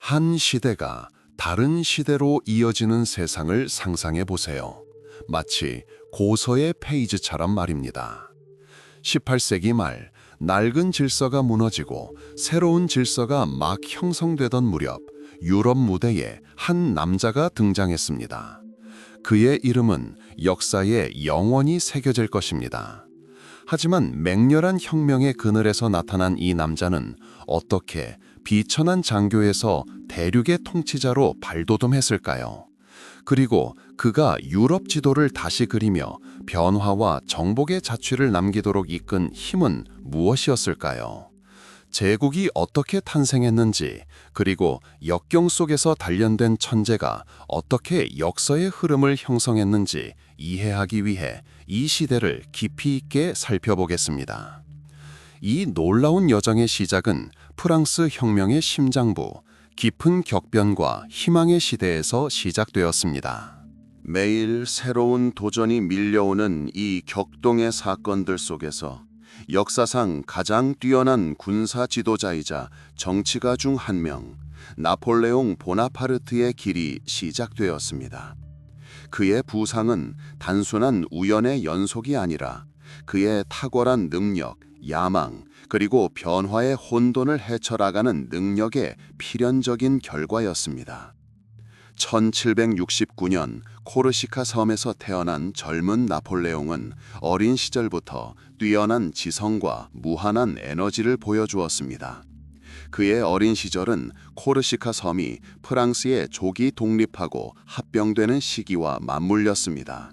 한 시대가 다른 시대로 이어지는 세상을 상상해 보세요. 마치 고서의 페이지처럼 말입니다. 18세기 말, 낡은 질서가 무너지고 새로운 질서가 막 형성되던 무렵, 유럽 무대에 한 남자가 등장했습니다. 그의 이름은 역사에 영원히 새겨질 것입니다. 하지만 맹렬한 혁명의 그늘에서 나타난 이 남자는 어떻게 비천한 장교에서 대륙의 통치자로 발돋움했을까요? 그리고 그가 유럽 지도를 다시 그리며 변화와 정복의 자취를 남기도록 이끈 힘은 무엇이었을까요? 제국이 어떻게 탄생했는지, 그리고 역경 속에서 단련된 천재가 어떻게 역사의 흐름을 형성했는지 이해하기 위해 이 시대를 깊이 있게 살펴보겠습니다. 이 놀라운 여정의 시작은 프랑스 혁명의 심장부, 깊은 격변과 희망의 시대에서 시작되었습니다. 매일 새로운 도전이 밀려오는 이 격동의 사건들 속에서 역사상 가장 뛰어난 군사 지도자이자 정치가 중 한 명, 나폴레옹 보나파르트의 길이 시작되었습니다. 그의 부상은 단순한 우연의 연속이 아니라 그의 탁월한 능력, 야망, 그리고 변화의 혼돈을 헤쳐나가는 능력의 필연적인 결과였습니다. 1769년 코르시카 섬에서 태어난 젊은 나폴레옹은 어린 시절부터 뛰어난 지성과 무한한 에너지를 보여주었습니다. 그의 어린 시절은 코르시카 섬이 프랑스의 조기 독립하고 합병되는 시기와 맞물렸습니다.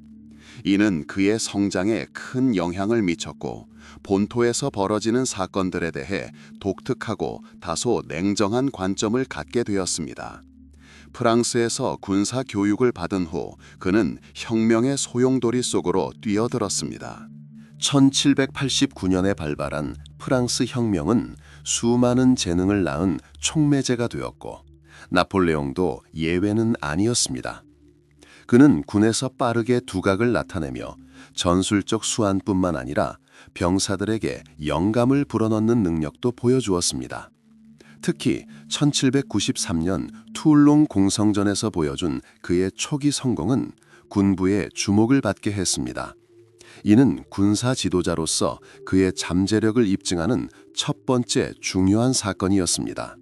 이는 그의 성장에 큰 영향을 미쳤고 본토에서 벌어지는 사건들에 대해 독특하고 다소 냉정한 관점을 갖게 되었습니다. 프랑스에서 군사 교육을 받은 후 그는 혁명의 소용돌이 속으로 뛰어들었습니다. 1789년에 발발한 프랑스 혁명은 수많은 재능을 낳은 촉매제가 되었고 나폴레옹도 예외는 아니었습니다. 그는 군에서 빠르게 두각을 나타내며 전술적 수완뿐만 아니라 병사들에게 영감을 불어넣는 능력도 보여주었습니다. 특히 1793년 투울롱 공성전에서 보여준 그의 초기 성공은 군부의 주목을 받게 했습니다. 이는 군사 지도자로서 그의 잠재력을 입증하는 첫 번째 중요한 사건이었습니다.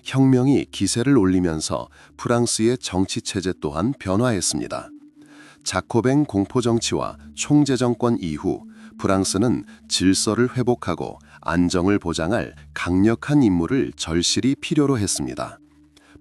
혁명이 기세를 올리면서 프랑스의 정치 체제 또한 변화했습니다. 자코뱅 공포 정치와 총재 정권 이후 프랑스는 질서를 회복하고 안정을 보장할 강력한 인물을 절실히 필요로 했습니다.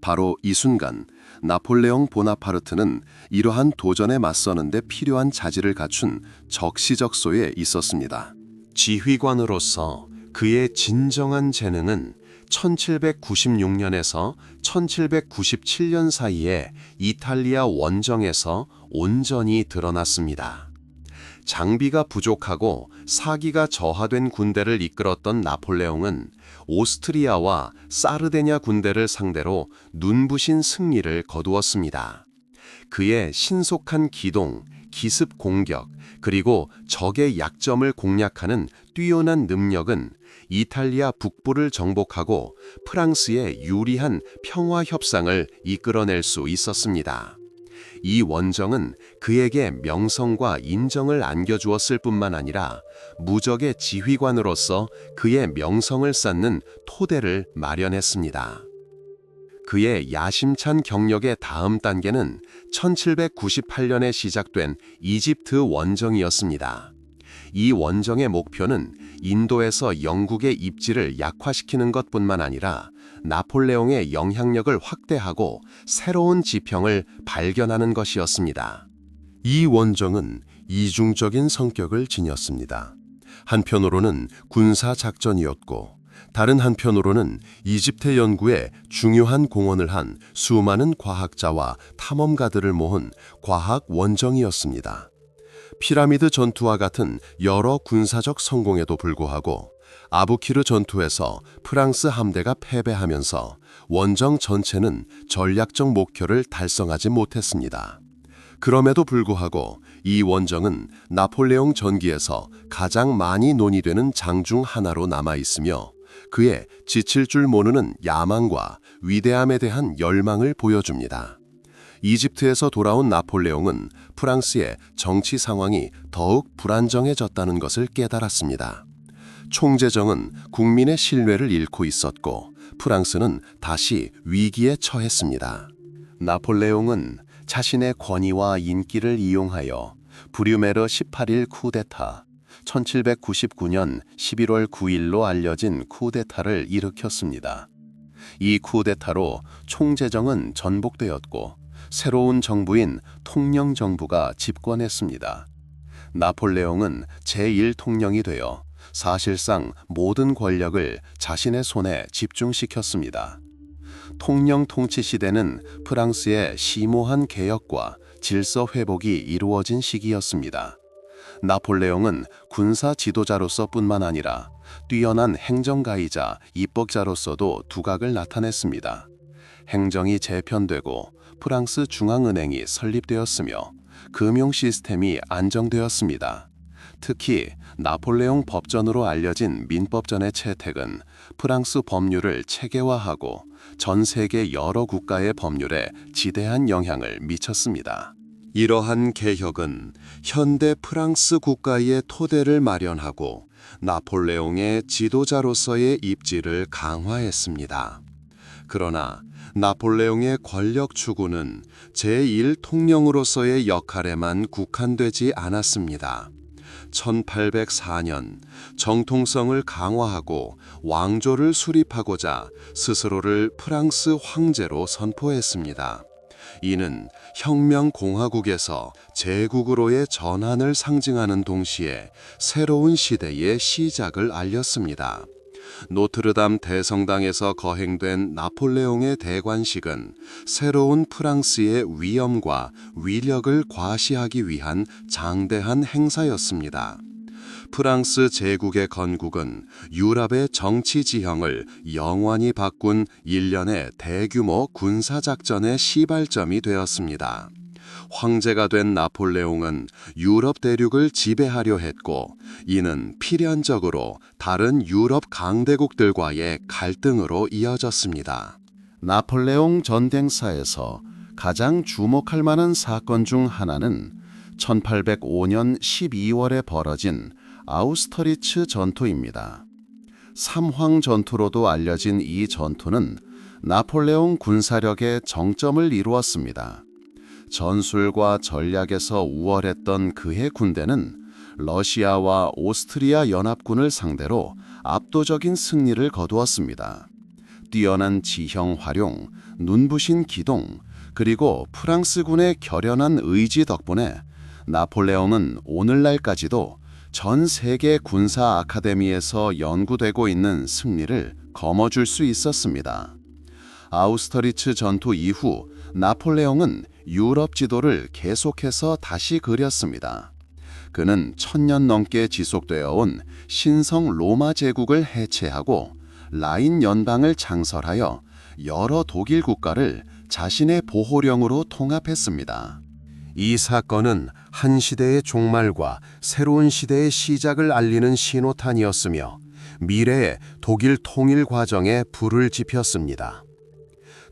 바로 이 순간 나폴레옹 보나파르트는 이러한 도전에 맞서는 데 필요한 자질을 갖춘 적시적소에 있었습니다. 지휘관으로서 그의 진정한 재능은 1796년에서 1797년 사이에 이탈리아 원정에서 온전히 드러났습니다. 장비가 부족하고 사기가 저하된 군대를 이끌었던 나폴레옹은 오스트리아와 사르데냐 군대를 상대로 눈부신 승리를 거두었습니다. 그의 신속한 기동, 기습 공격, 그리고 적의 약점을 공략하는 뛰어난 능력은 이탈리아 북부를 정복하고 프랑스의 유리한 평화 협상을 이끌어낼 수 있었습니다. 이 원정은 그에게 명성과 인정을 안겨주었을 뿐만 아니라 무적의 지휘관으로서 그의 명성을 쌓는 토대를 마련했습니다. 그의 야심찬 경력의 다음 단계는 1798년에 시작된 이집트 원정이었습니다. 이 원정의 목표는 인도에서 영국의 입지를 약화시키는 것뿐만 아니라 나폴레옹의 영향력을 확대하고 새로운 지평을 발견하는 것이었습니다. 이 원정은 이중적인 성격을 지녔습니다. 한편으로는 군사작전이었고 다른 한편으로는 이집트 연구에 중요한 공헌을 한 수많은 과학자와 탐험가들을 모은 과학 원정이었습니다. 피라미드 전투와 같은 여러 군사적 성공에도 불구하고 아부키르 전투에서 프랑스 함대가 패배하면서 원정 전체는 전략적 목표를 달성하지 못했습니다. 그럼에도 불구하고 이 원정은 나폴레옹 전기에서 가장 많이 논의되는 장 중 하나로 남아 있으며 그의 지칠 줄 모르는 야망과 위대함에 대한 열망을 보여줍니다. 이집트에서 돌아온 나폴레옹은 프랑스의 정치 상황이 더욱 불안정해졌다는 것을 깨달았습니다. 총재정은 국민의 신뢰를 잃고 있었고 프랑스는 다시 위기에 처했습니다. 나폴레옹은 자신의 권위와 인기를 이용하여 브류메르 18일 쿠데타, 1799년 11월 9일로 알려진 쿠데타를 일으켰습니다. 이 쿠데타로 총재정은 전복되었고 새로운 정부인 통영정부가 집권했습니다. 나폴레옹은 제1통령이 되어 사실상 모든 권력을 자신의 손에 집중시켰습니다. 통영 통치 시대는 프랑스의 심오한 개혁과 질서 회복이 이루어진 시기였습니다. 나폴레옹은 군사 지도자로서 뿐만 아니라 뛰어난 행정가이자 입법자로서도 두각을 나타냈습니다. 행정이 재편되고 프랑스 중앙은행이 설립되었으며 금융 시스템이 안정되었습니다. 특히 나폴레옹 법전으로 알려진 민법전의 채택은 프랑스 법률을 체계화하고 전 세계 여러 국가의 법률에 지대한 영향을 미쳤습니다. 이러한 개혁은 현대 프랑스 국가의 토대를 마련하고 나폴레옹의 지도자로서의 입지를 강화했습니다. 그러나 나폴레옹의 권력 추구는 제1통령으로서의 역할에만 국한되지 않았습니다. 1804년 정통성을 강화하고 왕조를 수립하고자 스스로를 프랑스 황제로 선포했습니다. 이는 혁명공화국에서 제국으로의 전환을 상징하는 동시에 새로운 시대의 시작을 알렸습니다. 노트르담 대성당에서 거행된 나폴레옹의 대관식은 새로운 프랑스의 위엄과 위력을 과시하기 위한 장대한 행사였습니다. 프랑스 제국의 건국은 유럽의 정치 지형을 영원히 바꾼 일련의 대규모 군사작전의 시발점이 되었습니다. 황제가 된 나폴레옹은 유럽 대륙을 지배하려 했고 이는 필연적으로 다른 유럽 강대국들과의 갈등으로 이어졌습니다. 나폴레옹 전쟁사에서 가장 주목할 만한 사건 중 하나는 1805년 12월에 벌어진 아우스터리츠 전투입니다. 삼황 전투로도 알려진 이 전투는 나폴레옹 군사력의 정점을 이루었습니다. 전술과 전략에서 우월했던 그의 군대는 러시아와 오스트리아 연합군을 상대로 압도적인 승리를 거두었습니다. 뛰어난 지형 활용, 눈부신 기동, 그리고 프랑스군의 결연한 의지 덕분에 나폴레옹은 오늘날까지도 전 세계 군사 아카데미에서 연구되고 있는 승리를 거머쥘 수 있었습니다. 아우스터리츠 전투 이후 나폴레옹은 유럽 지도를 계속해서 다시 그렸습니다. 그는 1000년 넘게 지속되어 온 신성 로마 제국을 해체하고 라인 연방을 창설하여 여러 독일 국가를 자신의 보호령으로 통합했습니다. 이 사건은 한 시대의 종말과 새로운 시대의 시작을 알리는 신호탄이었으며 미래의 독일 통일 과정에 불을 지폈습니다.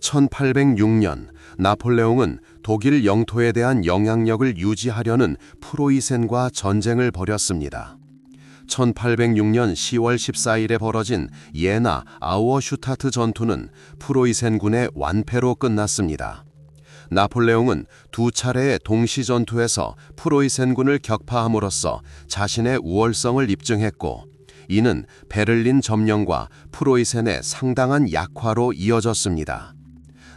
1806년 나폴레옹은 독일 영토에 대한 영향력을 유지하려는 프로이센과 전쟁을 벌였습니다. 1806년 10월 14일에 벌어진 예나 아우어슈타트 전투는 프로이센군의 완패로 끝났습니다. 나폴레옹은 두 차례의 동시 전투에서 프로이센군을 격파함으로써 자신의 우월성을 입증했고 이는 베를린 점령과 프로이센의 상당한 약화로 이어졌습니다.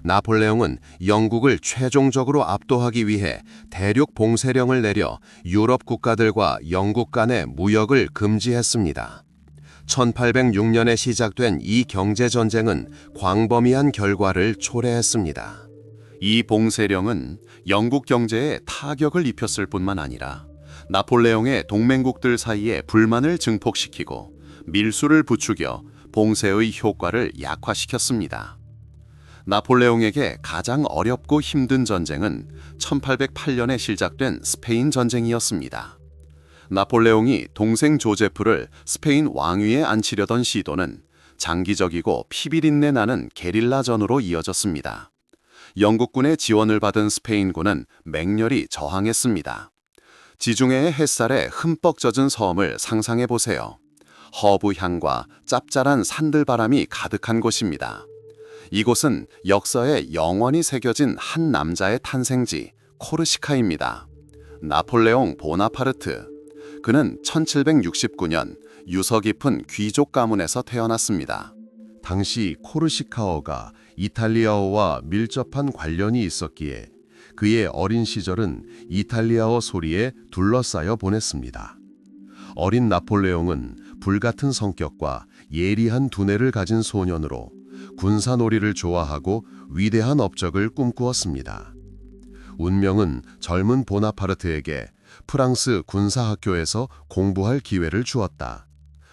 나폴레옹은 영국을 최종적으로 압도하기 위해 대륙 봉쇄령을 내려 유럽 국가들과 영국 간의 무역을 금지했습니다. 1806년에 시작된 이 경제전쟁은 광범위한 결과를 초래했습니다. 이 봉쇄령은 영국 경제에 타격을 입혔을 뿐만 아니라 나폴레옹의 동맹국들 사이에 불만을 증폭시키고 밀수를 부추겨 봉쇄의 효과를 약화시켰습니다. 나폴레옹에게 가장 어렵고 힘든 전쟁은 1808년에 시작된 스페인 전쟁이었습니다. 나폴레옹이 동생 조제프를 스페인 왕위에 앉히려던 시도는 장기적이고 피비린내 나는 게릴라전으로 이어졌습니다. 영국군의 지원을 받은 스페인군은 맹렬히 저항했습니다. 지중해의 햇살에 흠뻑 젖은 섬을 상상해 보세요. 허브 향과 짭짤한 산들바람이 가득한 곳입니다. 이곳은 역사에 영원히 새겨진 한 남자의 탄생지 코르시카입니다. 나폴레옹 보나파르트. 그는 1769년 유서 깊은 귀족 가문에서 태어났습니다. 당시 코르시카어가 이탈리아어와 밀접한 관련이 있었기에 그의 어린 시절은 이탈리아어 소리에 둘러싸여 보냈습니다. 어린 나폴레옹은 불같은 성격과 예리한 두뇌를 가진 소년으로 군사놀이를 좋아하고 위대한 업적을 꿈꾸었습니다. 운명은 젊은 보나파르트에게 프랑스 군사학교에서 공부할 기회를 주었다.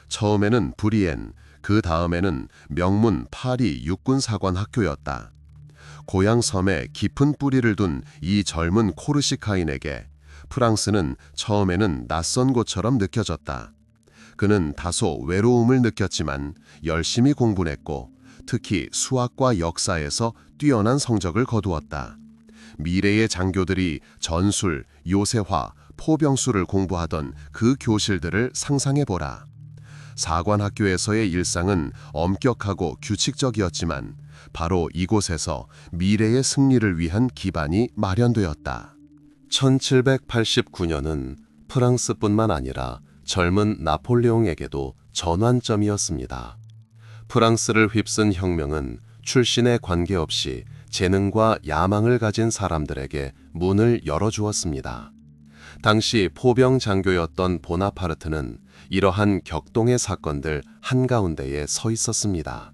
처음에는 브리엔, 그 다음에는 명문 파리 육군사관학교였다. 고향 섬에 깊은 뿌리를 둔 이 젊은 코르시카인에게 프랑스는 처음에는 낯선 곳처럼 느껴졌다. 그는 다소 외로움을 느꼈지만 열심히 공부했고 특히 수학과 역사에서 뛰어난 성적을 거두었다. 미래의 장교들이 전술, 요새화, 포병술을 공부하던 그 교실들을 상상해보라. 사관학교에서의 일상은 엄격하고 규칙적이었지만 바로 이곳에서 미래의 승리를 위한 기반이 마련되었다. 1789년은 프랑스뿐만 아니라 젊은 나폴레옹에게도 전환점이었습니다. 프랑스를 휩쓴 혁명은 출신에 관계없이 재능과 야망을 가진 사람들에게 문을 열어주었습니다. 당시 포병 장교였던 보나파르트는 이러한 격동의 사건들 한가운데에 서 있었습니다.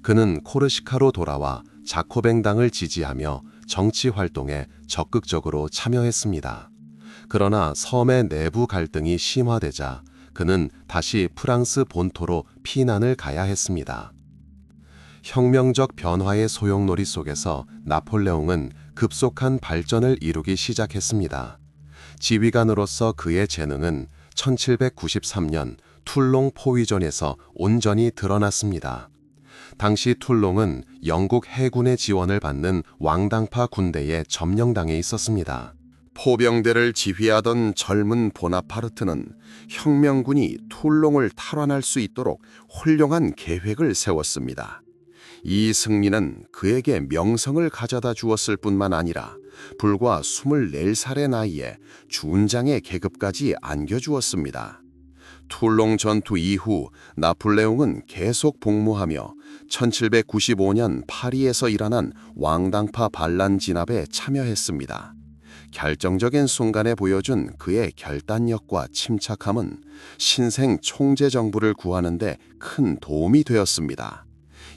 그는 코르시카로 돌아와 자코뱅당을 지지하며 정치 활동에 적극적으로 참여했습니다. 그러나 섬의 내부 갈등이 심화되자 그는 다시 프랑스 본토로 피난을 가야 했습니다. 혁명적 변화의 소용돌이 속에서 나폴레옹은 급속한 발전을 이루기 시작했습니다. 지휘관으로서 그의 재능은 1793년 툴롱 포위전에서 온전히 드러났습니다. 당시 툴롱은 영국 해군의 지원을 받는 왕당파 군대에 점령당해 있었습니다. 포병대를 지휘하던 젊은 보나파르트는 혁명군이 툴롱을 탈환할 수 있도록 훌륭한 계획을 세웠습니다. 이 승리는 그에게 명성을 가져다 주었을 뿐만 아니라 불과 24살의 나이에 준장의 계급까지 안겨주었습니다. 툴롱 전투 이후 나폴레옹은 계속 복무하며 1795년 파리에서 일어난 왕당파 반란 진압에 참여했습니다. 결정적인 순간에 보여준 그의 결단력과 침착함은 신생 총재 정부를 구하는 데 큰 도움이 되었습니다.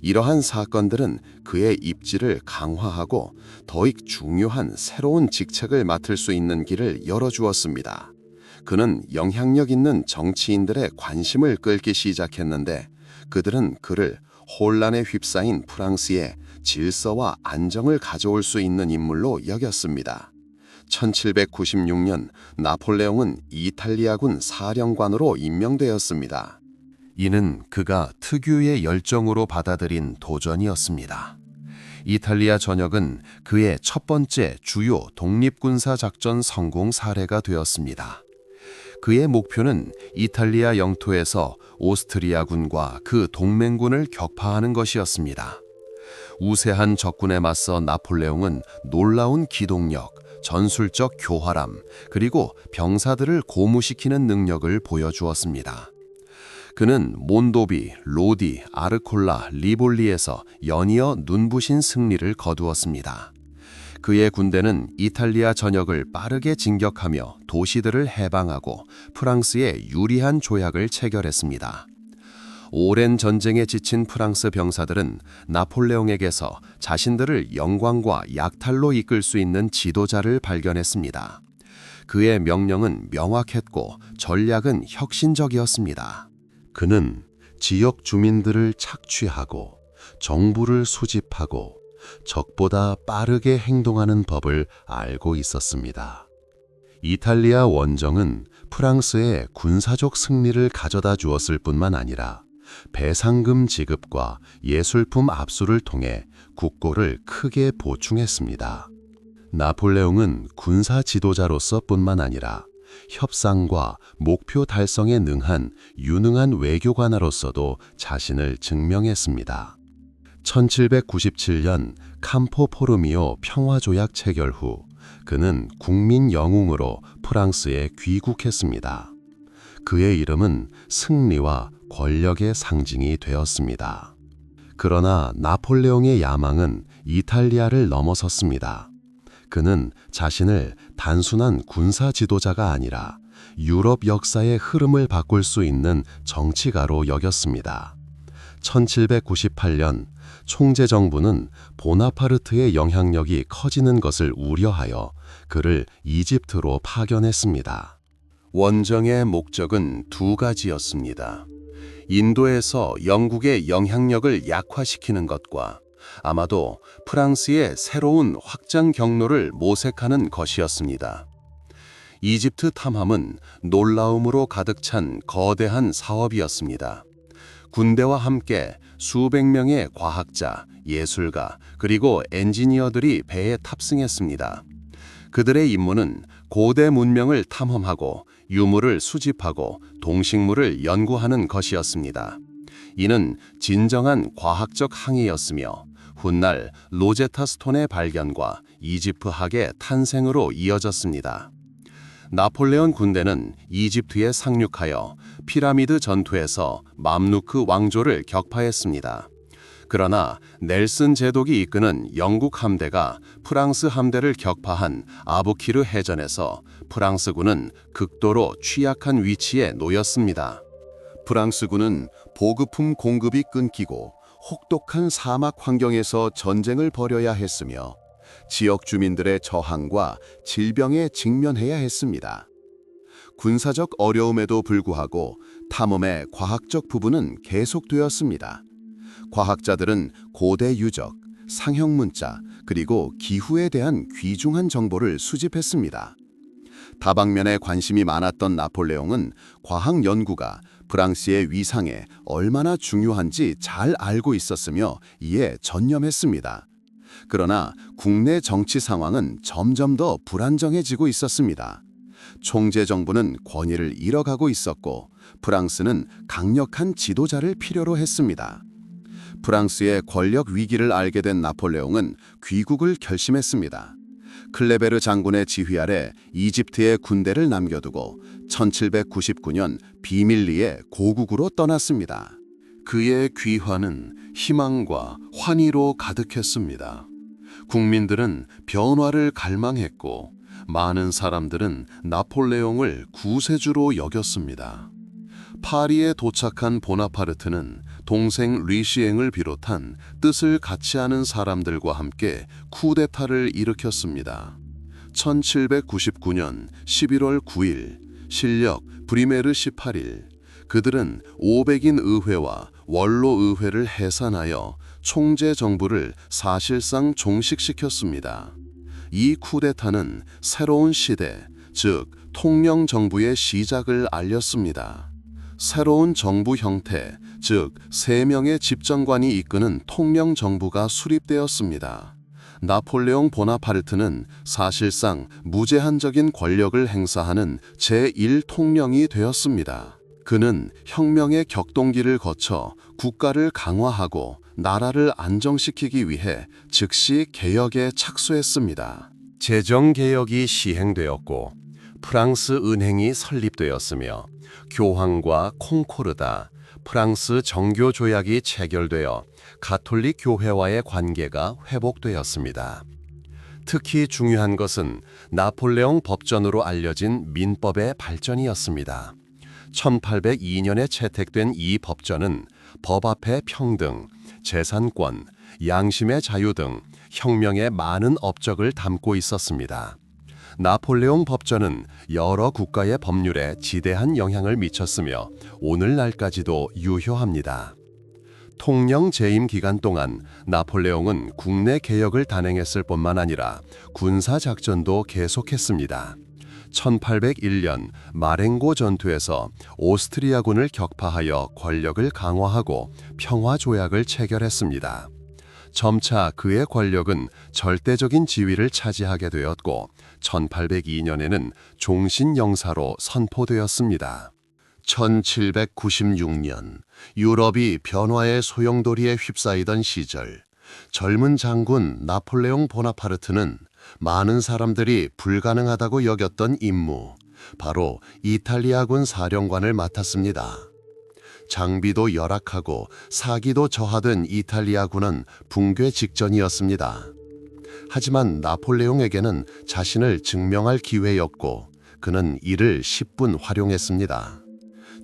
이러한 사건들은 그의 입지를 강화하고 더욱 중요한 새로운 직책을 맡을 수 있는 길을 열어주었습니다. 그는 영향력 있는 정치인들의 관심을 끌기 시작했는데 그들은 그를 혼란에 휩싸인 프랑스에 질서와 안정을 가져올 수 있는 인물로 여겼습니다. 1796년 나폴레옹은 이탈리아군 사령관으로 임명되었습니다. 이는 그가 특유의 열정으로 받아들인 도전이었습니다. 이탈리아 전역은 그의 첫 번째 주요 독립군사 작전 성공 사례가 되었습니다. 그의 목표는 이탈리아 영토에서 오스트리아군과 그 동맹군을 격파하는 것이었습니다. 우세한 적군에 맞서 나폴레옹은 놀라운 기동력, 전술적 교활함, 그리고 병사들을 고무시키는 능력을 보여주었습니다. 그는 몬도비, 로디, 아르콜라, 리볼리에서 연이어 눈부신 승리를 거두었습니다. 그의 군대는 이탈리아 전역을 빠르게 진격하며 도시들을 해방하고 프랑스에 유리한 조약을 체결했습니다. 오랜 전쟁에 지친 프랑스 병사들은 나폴레옹에게서 자신들을 영광과 약탈로 이끌 수 있는 지도자를 발견했습니다. 그의 명령은 명확했고 전략은 혁신적이었습니다. 그는 지역 주민들을 착취하고 정보를 수집하고 적보다 빠르게 행동하는 법을 알고 있었습니다. 이탈리아 원정은 프랑스에 군사적 승리를 가져다 주었을 뿐만 아니라 배상금 지급과 예술품 압수를 통해 국고를 크게 보충했습니다. 나폴레옹은 군사 지도자로서 뿐만 아니라 협상과 목표 달성에 능한 유능한 외교관으로서도 자신을 증명했습니다. 1797년 캄포 포르미오 평화조약 체결 후 그는 국민 영웅으로 프랑스에 귀국했습니다. 그의 이름은 승리와 권력의 상징이 되었습니다. 그러나 나폴레옹의 야망은 이탈리아를 넘어섰습니다. 그는 자신을 단순한 군사 지도자가 아니라 유럽 역사의 흐름을 바꿀 수 있는 정치가로 여겼습니다. 1798년 총제정부는 보나파르트의 영향력이 커지는 것을 우려하여 그를 이집트로 파견했습니다. 원정의 목적은 두 가지였습니다. 인도에서 영국의 영향력을 약화시키는 것과 아마도 프랑스의 새로운 확장 경로를 모색하는 것이었습니다. 이집트 탐함은 놀라움으로 가득 찬 거대한 사업이었습니다. 군대와 함께 수백 명의 과학자, 예술가, 그리고 엔지니어들이 배에 탑승했습니다. 그들의 임무는 고대 문명을 탐험하고 유물을 수집하고 동식물을 연구하는 것이었습니다. 이는 진정한 과학적 항해였으며 훗날 로제타 스톤의 발견과 이집트학의 탄생으로 이어졌습니다. 나폴레옹 군대는 이집트에 상륙하여 피라미드 전투에서 맘루크 왕조를 격파했습니다. 그러나 넬슨 제독이 이끄는 영국 함대가 프랑스 함대를 격파한 아부키르 해전에서 프랑스군은 극도로 취약한 위치에 놓였습니다. 프랑스군은 보급품 공급이 끊기고 혹독한 사막 환경에서 전쟁을 벌여야 했으며 지역 주민들의 저항과 질병에 직면해야 했습니다. 군사적 어려움에도 불구하고 탐험의 과학적 부분은 계속되었습니다. 과학자들은 고대 유적, 상형 문자, 그리고 기후에 대한 귀중한 정보를 수집했습니다. 다방면에 관심이 많았던 나폴레옹은 과학 연구가 프랑스의 위상에 얼마나 중요한지 잘 알고 있었으며 이에 전념했습니다. 그러나 국내 정치 상황은 점점 더 불안정해지고 있었습니다. 총재 정부는 권위를 잃어가고 있었고 프랑스는 강력한 지도자를 필요로 했습니다. 프랑스의 권력 위기를 알게 된 나폴레옹은 귀국을 결심했습니다. 클레베르 장군의 지휘 아래 이집트의 군대를 남겨두고 1799년 비밀리에 고국으로 떠났습니다. 그의 귀환은 희망과 환희로 가득했습니다. 국민들은 변화를 갈망했고 많은 사람들은 나폴레옹을 구세주로 여겼습니다. 파리에 도착한 보나파르트는 동생 리시앵을 비롯한 뜻을 같이 하는 사람들과 함께 쿠데타를 일으켰습니다. 1799년 11월 9일, 실력 브리메르 18일, 그들은 500인 의회와 원로 의회를 해산하여 총재 정부를 사실상 종식시켰습니다. 이 쿠데타는 새로운 시대, 즉 통령 정부의 시작을 알렸습니다. 새로운 정부 형태, 즉 3명의 집정관이 이끄는 통령 정부가 수립되었습니다. 나폴레옹 보나파르트는 사실상 무제한적인 권력을 행사하는 제1통령이 되었습니다. 그는 혁명의 격동기를 거쳐 국가를 강화하고 나라를 안정시키기 위해 즉시 개혁에 착수했습니다. 재정개혁이 시행되었고 프랑스 은행이 설립되었으며 교황과 콩코르다, 프랑스 정교 조약이 체결되어 가톨릭 교회와의 관계가 회복되었습니다. 특히 중요한 것은 나폴레옹 법전으로 알려진 민법의 발전이었습니다. 1802년에 채택된 이 법전은 법 앞의 평등, 재산권, 양심의 자유 등 혁명의 많은 업적을 담고 있었습니다. 나폴레옹 법전은 여러 국가의 법률에 지대한 영향을 미쳤으며 오늘날까지도 유효합니다. 통령 재임 기간 동안 나폴레옹은 국내 개혁을 단행했을 뿐만 아니라 군사 작전도 계속했습니다. 1801년 마렌고 전투에서 오스트리아군을 격파하여 권력을 강화하고 평화 조약을 체결했습니다. 점차 그의 권력은 절대적인 지위를 차지하게 되었고 1802년에는 종신영사로 선포되었습니다. 1796년 유럽이 변화의 소용돌이에 휩싸이던 시절, 젊은 장군 나폴레옹 보나파르트는 많은 사람들이 불가능하다고 여겼던 임무, 바로 이탈리아군 사령관을 맡았습니다. 장비도 열악하고 사기도 저하된 이탈리아군은 붕괴 직전이었습니다. 하지만 나폴레옹에게는 자신을 증명할 기회였고 그는 이를 10분 활용했습니다.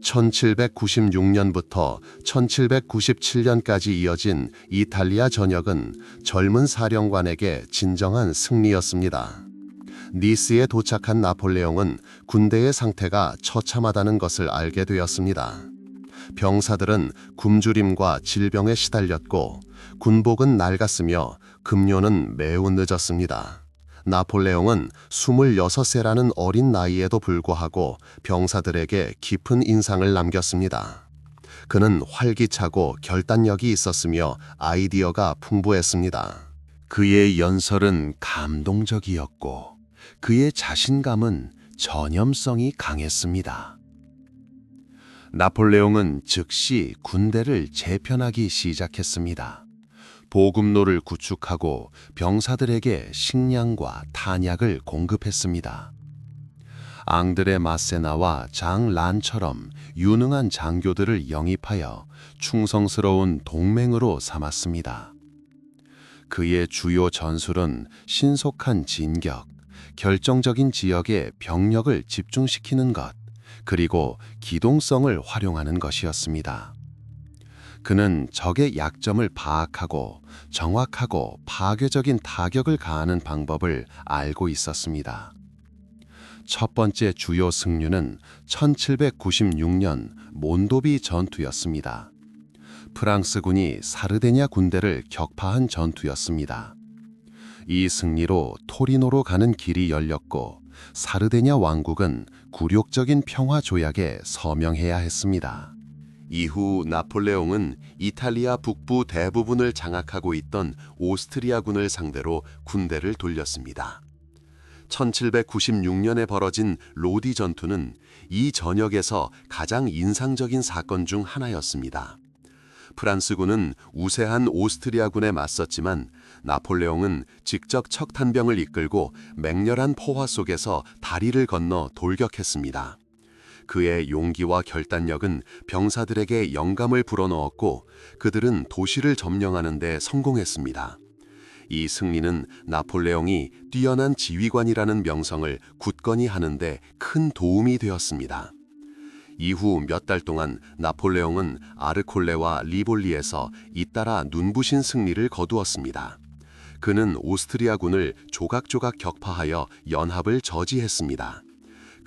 1796년부터 1797년까지 이어진 이탈리아 전역은 젊은 사령관에게 진정한 승리였습니다. 니스에 도착한 나폴레옹은 군대의 상태가 처참하다는 것을 알게 되었습니다. 병사들은 굶주림과 질병에 시달렸고 군복은 낡았으며 급료는 매우 늦었습니다. 나폴레옹은 26세라는 어린 나이에도 불구하고 병사들에게 깊은 인상을 남겼습니다. 그는 활기차고 결단력이 있었으며 아이디어가 풍부했습니다. 그의 연설은 감동적이었고 그의 자신감은 전염성이 강했습니다. 나폴레옹은 즉시 군대를 재편하기 시작했습니다. 보급로를 구축하고 병사들에게 식량과 탄약을 공급했습니다. 앙드레 마세나와 장 란처럼 유능한 장교들을 영입하여 충성스러운 동맹으로 삼았습니다. 그의 주요 전술은 신속한 진격, 결정적인 지역에 병력을 집중시키는 것, 그리고 기동성을 활용하는 것이었습니다. 그는 적의 약점을 파악하고 정확하고 파괴적인 타격을 가하는 방법을 알고 있었습니다. 첫 번째 주요 승류는 1796년 몬도비 전투였습니다. 프랑스군이 사르데냐 군대를 격파한 전투였습니다. 이 승리로 토리노로 가는 길이 열렸고 사르데냐 왕국은 굴욕적인 평화 조약에 서명해야 했습니다. 이후 나폴레옹은 이탈리아 북부 대부분을 장악하고 있던 오스트리아군을 상대로 군대를 돌렸습니다. 1796년에 벌어진 로디 전투는 이 전역에서 가장 인상적인 사건 중 하나였습니다. 프랑스군은 우세한 오스트리아군에 맞섰지만 나폴레옹은 직접 척탄병을 이끌고 맹렬한 포화 속에서 다리를 건너 돌격했습니다. 그의 용기와 결단력은 병사들에게 영감을 불어넣었고 그들은 도시를 점령하는 데 성공했습니다. 이 승리는 나폴레옹이 뛰어난 지휘관이라는 명성을 굳건히 하는데 큰 도움이 되었습니다. 이후 몇 달 동안 나폴레옹은 아르콜레와 리볼리에서 잇따라 눈부신 승리를 거두었습니다. 그는 오스트리아군을 조각조각 격파하여 연합을 저지했습니다.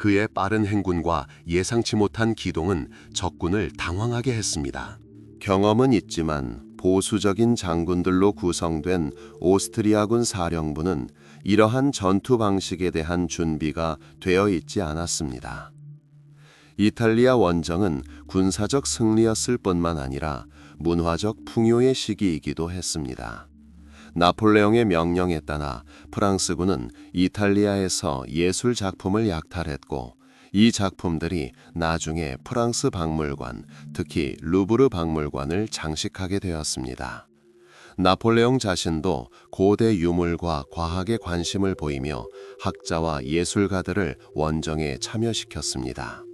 그의 빠른 행군과 예상치 못한 기동은 적군을 당황하게 했습니다. 경험은 있지만 보수적인 장군들로 구성된 오스트리아군 사령부는 이러한 전투 방식에 대한 준비가 되어 있지 않았습니다. 이탈리아 원정은 군사적 승리였을 뿐만 아니라 문화적 풍요의 시기이기도 했습니다. 나폴레옹의 명령에 따라 프랑스군은 이탈리아에서 예술 작품을 약탈했고 이 작품들이 나중에 프랑스 박물관, 특히 루브르 박물관을 장식하게 되었습니다. 나폴레옹 자신도 고대 유물과 과학에 관심을 보이며 학자와 예술가들을 원정에 참여시켰습니다.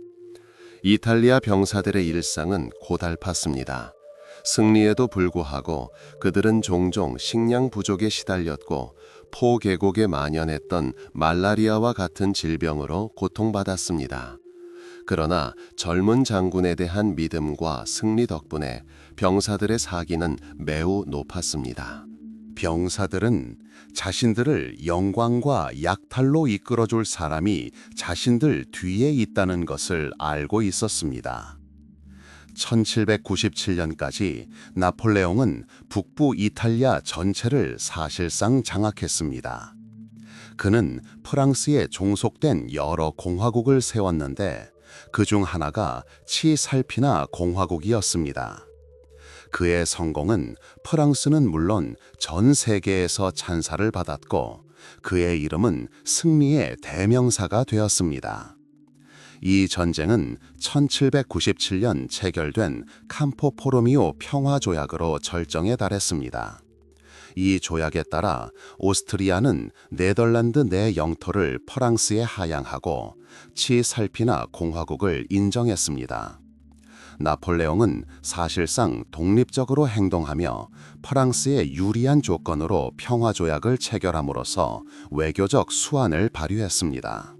이탈리아 병사들의 일상은 고달팠습니다. 승리에도 불구하고 그들은 종종 식량 부족에 시달렸고 포 계곡에 만연했던 말라리아와 같은 질병으로 고통받았습니다. 그러나 젊은 장군에 대한 믿음과 승리 덕분에 병사들의 사기는 매우 높았습니다. 병사들은 자신들을 영광과 약탈로 이끌어줄 사람이 자신들 뒤에 있다는 것을 알고 있었습니다. 1797년까지 나폴레옹은 북부 이탈리아 전체를 사실상 장악했습니다. 그는 프랑스에 종속된 여러 공화국을 세웠는데 그중 하나가 치살피나 공화국이었습니다. 그의 성공은 프랑스는 물론 전 세계에서 찬사를 받았고 그의 이름은 승리의 대명사가 되었습니다. 이 전쟁은 1797년 체결된 campo formio 평화조약으로 절정에 달했습니다. 이 조약에 따라 오스트리아는 네덜란드 내 영토를 프랑스에 하양하고 치살피나 공화국을 인정했습니다. 나폴레옹은 사실상 독립적으로 행동하며 프랑스의 유리한 조건으로 평화조약을 체결함으로써 외교적 수완을 발휘했습니다.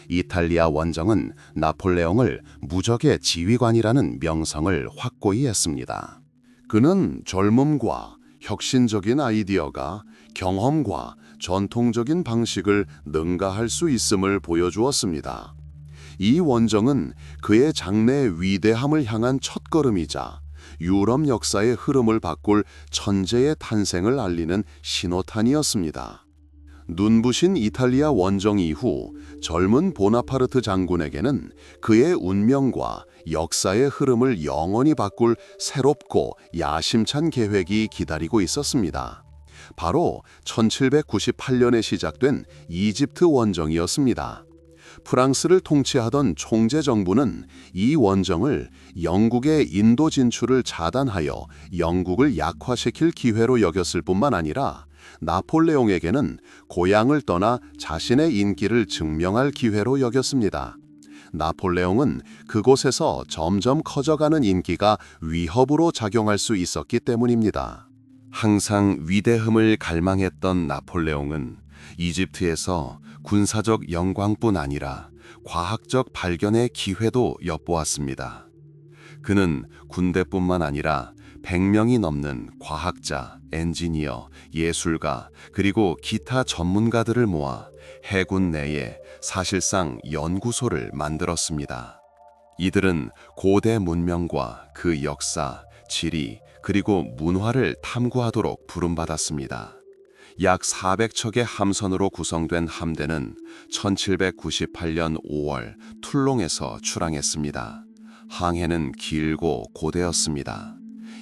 이탈리아 원정은 나폴레옹을 무적의 지휘관이라는 명성을 확고히 했습니다. 그는 젊음과 혁신적인 아이디어가 경험과 전통적인 방식을 능가할 수 있음을 보여주었습니다. 이 원정은 그의 장래의 위대함을 향한 첫걸음이자 유럽 역사의 흐름을 바꿀 천재의 탄생을 알리는 신호탄이었습니다. 눈부신 이탈리아 원정 이후 젊은 보나파르트 장군에게는 그의 운명과 역사의 흐름을 영원히 바꿀 새롭고 야심찬 계획이 기다리고 있었습니다. 바로 1798년에 시작된 이집트 원정이었습니다. 프랑스를 통치하던 총재 정부는 이 원정을 영국의 인도 진출을 차단하여 영국을 약화시킬 기회로 여겼을 뿐만 아니라 나폴레옹에게는 고향을 떠나 자신의 인기를 증명할 기회로 여겼습니다. 나폴레옹은 그곳에서 점점 커져가는 인기가 위협으로 작용할 수 있었기 때문입니다. 항상 위대함을 갈망했던 나폴레옹은 이집트에서 군사적 영광뿐 아니라 과학적 발견의 기회도 엿보았습니다. 그는 군대뿐만 아니라 100명이 넘는 과학자, 엔지니어, 예술가, 그리고 기타 전문가들을 모아 해군 내에 사실상 연구소를 만들었습니다. 이들은 고대 문명과 그 역사, 지리, 그리고 문화를 탐구하도록 부름받았습니다. 약 400척의 함선으로 구성된 함대는 1798년 5월 툴롱에서 출항했습니다. 항해는 길고 고되었습니다.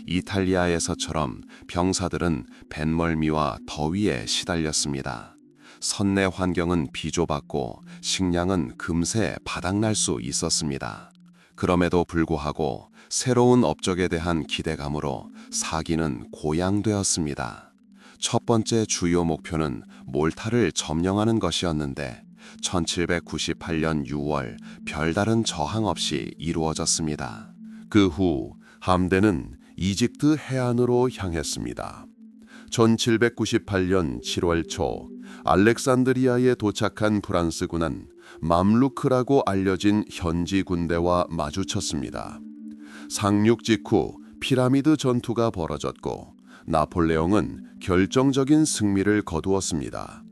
이탈리아에서처럼 병사들은 뱃멀미와 더위에 시달렸습니다. 선내 환경은 비좁았고 식량은 금세 바닥날 수 있었습니다. 그럼에도 불구하고 새로운 업적에 대한 기대감으로 사기는 고양되었습니다. 첫 번째 주요 목표는 몰타를 점령하는 것이었는데 1798년 6월 별다른 저항 없이 이루어졌습니다. 그 후 함대는 이집트 해안으로 향했습니다. 1798년 7월 초 알렉산드리아에 도착한 프랑스군은 맘루크라고 알려진 현지 군대와 마주쳤습니다. 상륙 직후 피라미드 전투가 벌어졌고 나폴레옹은 결정적인 승리를 거두었습니다.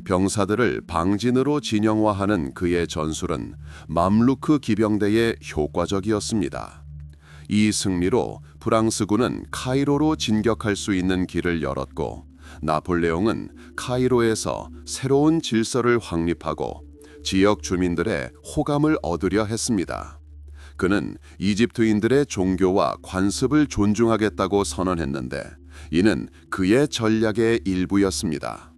병사들을 방진으로 진영화하는 그의 전술은 맘루크 기병대에 효과적이었습니다. 이 승리로 프랑스군은 카이로로 진격할 수 있는 길을 열었고 나폴레옹은 카이로에서 새로운 질서를 확립하고 지역 주민들의 호감을 얻으려 했습니다. 그는 이집트인들의 종교와 관습을 존중하겠다고 선언했는데 이는 그의 전략의 일부였습니다.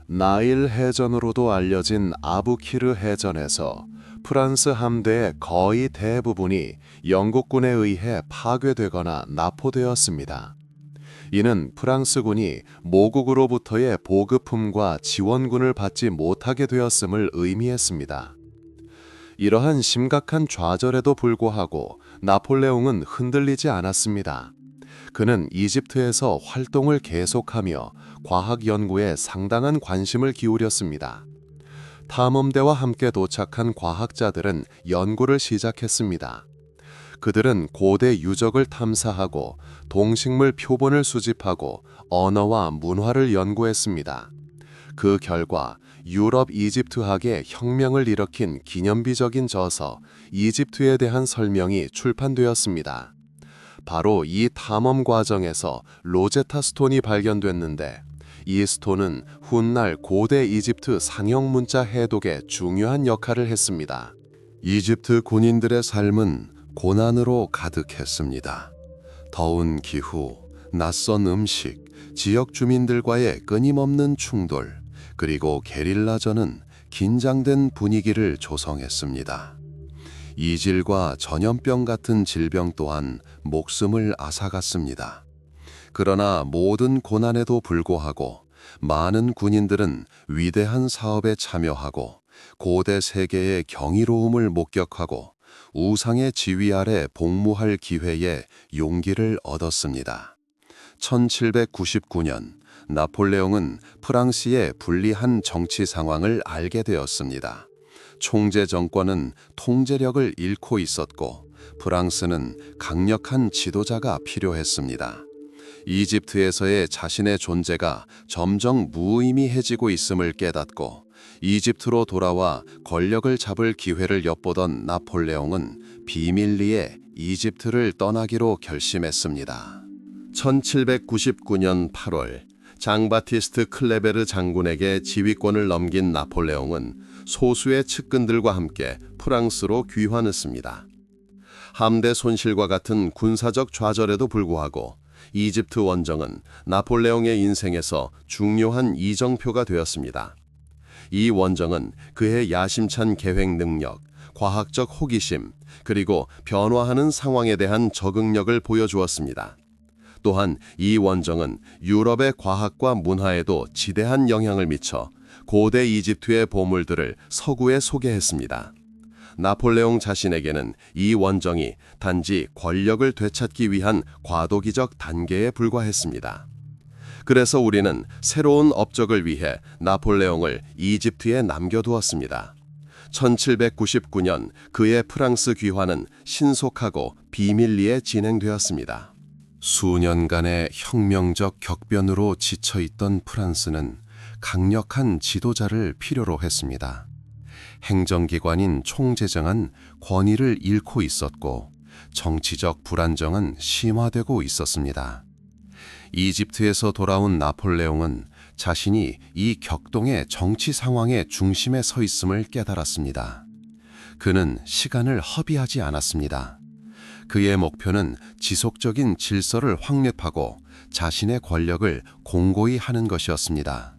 나일 해전으로도 알려진 아부키르 해전에서 프랑스 함대의 거의 대부분이 영국군에 의해 파괴되거나 납포되었습니다. 이는 프랑스군이 모국으로부터의 보급품과 지원군을 받지 못하게 되었음을 의미했습니다. 이러한 심각한 좌절에도 불구하고 나폴레옹은 흔들리지 않았습니다. 그는 이집트에서 활동을 계속하며 과학 연구에 상당한 관심을 기울였습니다. 탐험대와 함께 도착한 과학자들은 연구를 시작했습니다. 그들은 고대 유적을 탐사하고 동식물 표본을 수집하고 언어와 문화를 연구했습니다. 그 결과 유럽 이집트학의 혁명을 일으킨 기념비적인 저서 이집트에 대한 설명이 출판되었습니다. 바로 이 탐험 과정에서 로제타 스톤이 발견됐는데 이 스톤은 훗날 고대 이집트 상형 문자 해독에 중요한 역할을 했습니다. 이집트 군인들의 삶은 고난으로 가득했습니다. 더운 기후, 낯선 음식, 지역 주민들과의 끊임없는 충돌, 그리고 게릴라전은 긴장된 분위기를 조성했습니다. 이질과 전염병 같은 질병 또한 목숨을 앗아갔습니다. 그러나 모든 고난에도 불구하고 많은 군인들은 위대한 사업에 참여하고 고대 세계의 경이로움을 목격하고 우상의 지휘 아래 복무할 기회에 용기를 얻었습니다. 1799년 나폴레옹은 프랑스의 불리한 정치 상황을 알게 되었습니다. 총재 정권은 통제력을 잃고 있었고 프랑스는 강력한 지도자가 필요했습니다. 이집트에서의 자신의 존재가 점점 무의미해지고 있음을 깨닫고 이집트로 돌아와 권력을 잡을 기회를 엿보던 나폴레옹은 비밀리에 이집트를 떠나기로 결심했습니다. 1799년 8월 장바티스트 클레베르 장군에게 지휘권을 넘긴 나폴레옹은 소수의 측근들과 함께 프랑스로 귀환했습니다. 함대 손실과 같은 군사적 좌절에도 불구하고 이집트 원정은 나폴레옹의 인생에서 중요한 이정표가 되었습니다. 이 원정은 그의 야심찬 계획 능력, 과학적 호기심, 그리고 변화하는 상황에 대한 적응력을 보여주었습니다. 또한 이 원정은 유럽의 과학과 문화에도 지대한 영향을 미쳐 고대 이집트의 보물들을 서구에 소개했습니다. 나폴레옹 자신에게는 이 원정이 단지 권력을 되찾기 위한 과도기적 단계에 불과했습니다. 그래서 우리는 새로운 업적을 위해 나폴레옹을 이집트에 남겨두었습니다. 1799년 그의 프랑스 귀환은 신속하고 비밀리에 진행되었습니다. 수년간의 혁명적 격변으로 지쳐있던 프랑스는 강력한 지도자를 필요로 했습니다. 행정기관인 총재정은 권위를 잃고 있었고 정치적 불안정은 심화되고 있었습니다. 이집트에서 돌아온 나폴레옹은 자신이 이 격동의 정치 상황의 중심에 서 있음을 깨달았습니다. 그는 시간을 허비하지 않았습니다. 그의 목표는 지속적인 질서를 확립하고 자신의 권력을 공고히 하는 것이었습니다.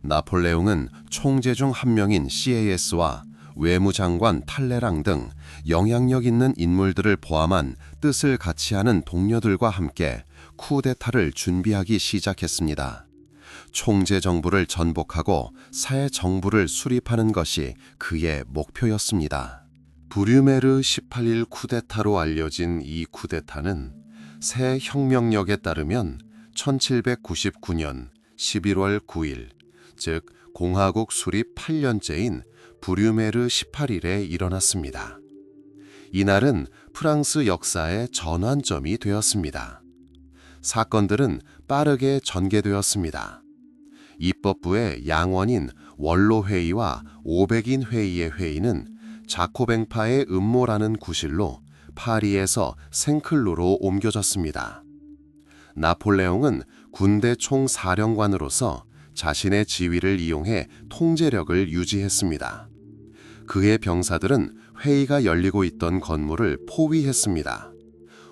나폴레옹은 총재 중 한 명인 시에이에스와 외무장관 탈레랑 등 영향력 있는 인물들을 포함한 뜻을 같이 하는 동료들과 함께 쿠데타를 준비하기 시작했습니다. 총재 정부를 전복하고 새 정부를 수립하는 것이 그의 목표였습니다. 브류메르 18일 쿠데타로 알려진 이 쿠데타는 새 혁명력에 따르면 1799년 11월 9일, 즉 공화국 수립 8년째인 브류메르 18일에 일어났습니다. 이날은 프랑스 역사의 전환점이 되었습니다. 사건들은 빠르게 전개되었습니다. 입법부의 양원인 원로회의와 500인 회의의 회의는 자코뱅파의 음모라는 구실로 파리에서 생클로로 옮겨졌습니다. 나폴레옹은 군대 총사령관으로서 자신의 지위를 이용해 통제력을 유지했습니다. 그의 병사들은 회의가 열리고 있던 건물을 포위했습니다.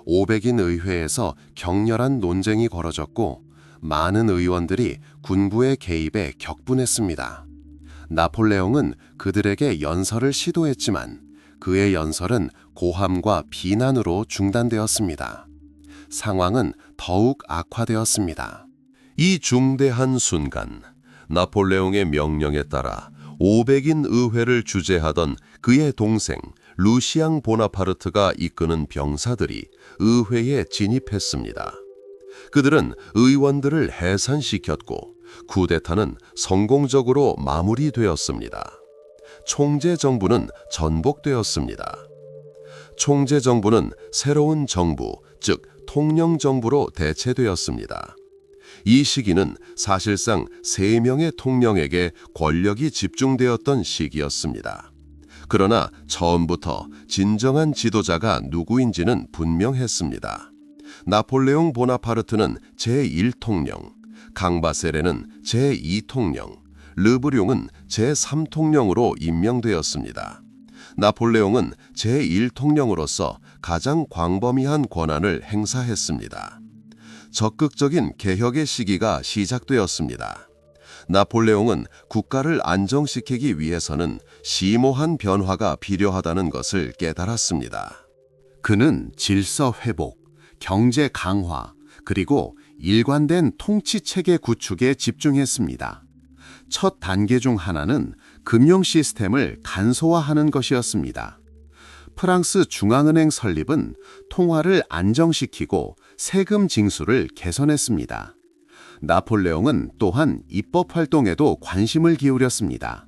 500인 의회에서 격렬한 논쟁이 벌어졌고 많은 의원들이 군부의 개입에 격분했습니다. 나폴레옹은 그들에게 연설을 시도했지만 그의 연설은 고함과 비난으로 중단되었습니다. 상황은 더욱 악화되었습니다. 이 중대한 순간, 나폴레옹의 명령에 따라 500인 의회를 주재하던 그의 동생 루시앙 보나파르트가 이끄는 병사들이 의회에 진입했습니다. 그들은 의원들을 해산시켰고 쿠데타는 성공적으로 마무리되었습니다. 총재 정부는 전복되었습니다. 총재 정부는 새로운 정부, 즉 통령 정부로 대체되었습니다. 이 시기는 사실상 3명의 통령에게 권력이 집중되었던 시기였습니다. 그러나 처음부터 진정한 지도자가 누구인지는 분명했습니다. 나폴레옹 보나파르트는 제1통령, 강바세레는 제2통령, 르브룡은 제3통령으로 임명되었습니다. 나폴레옹은 제1통령으로서 가장 광범위한 권한을 행사했습니다. 적극적인 개혁의 시기가 시작되었습니다. 나폴레옹은 국가를 안정시키기 위해서는 심오한 변화가 필요하다는 것을 깨달았습니다. 그는 질서 회복, 경제 강화, 그리고 일관된 통치 체계 구축에 집중했습니다. 첫 단계 중 하나는 금융 시스템을 간소화하는 것이었습니다. 프랑스 중앙은행 설립은 통화를 안정시키고 세금 징수를 개선했습니다. 나폴레옹은 또한 입법 활동에도 관심을 기울였습니다.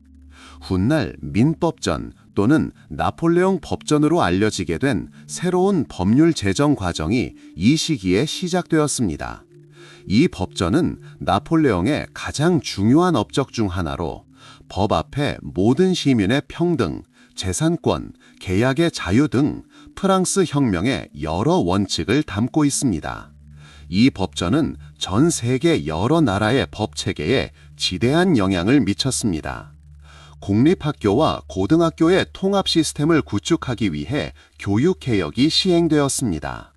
훗날 민법전 또는 나폴레옹 법전으로 알려지게 된 새로운 법률 제정 과정이 이 시기에 시작되었습니다. 이 법전은 나폴레옹의 가장 중요한 업적 중 하나로 법 앞에 모든 시민의 평등, 재산권, 계약의 자유 등 프랑스 혁명의 여러 원칙을 담고 있습니다. 이 법전은 전 세계 여러 나라의 법 체계에 지대한 영향을 미쳤습니다. 공립학교와 고등학교의 통합 시스템을 구축하기 위해 교육개혁이 시행되었습니다.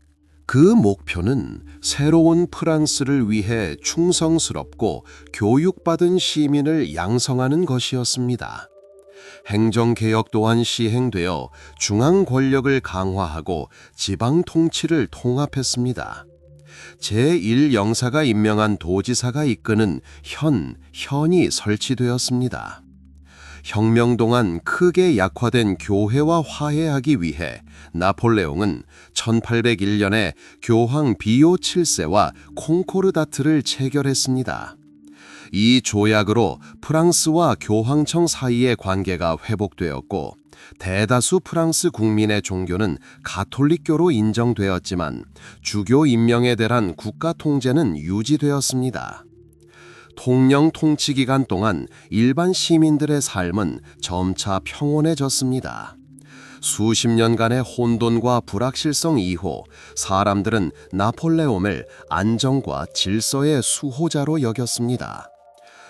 그 목표는 새로운 프랑스를 위해 충성스럽고 교육받은 시민을 양성하는 것이었습니다. 행정개혁 또한 시행되어 중앙 권력을 강화하고 지방 통치를 통합했습니다. 제1영사가 임명한 도지사가 이끄는 현이 설치되었습니다. 혁명 동안 크게 약화된 교회와 화해하기 위해 나폴레옹은 1801년에 교황 비오 7세와 콩코르다트를 체결했습니다. 이 조약으로 프랑스와 교황청 사이의 관계가 회복되었고 대다수 프랑스 국민의 종교는 가톨릭교로 인정되었지만 주교 임명에 대한 국가 통제는 유지되었습니다. 통령 통치 기간 동안 일반 시민들의 삶은 점차 평온해졌습니다. 수십 년간의 혼돈과 불확실성 이후 사람들은 나폴레옹을 안정과 질서의 수호자로 여겼습니다.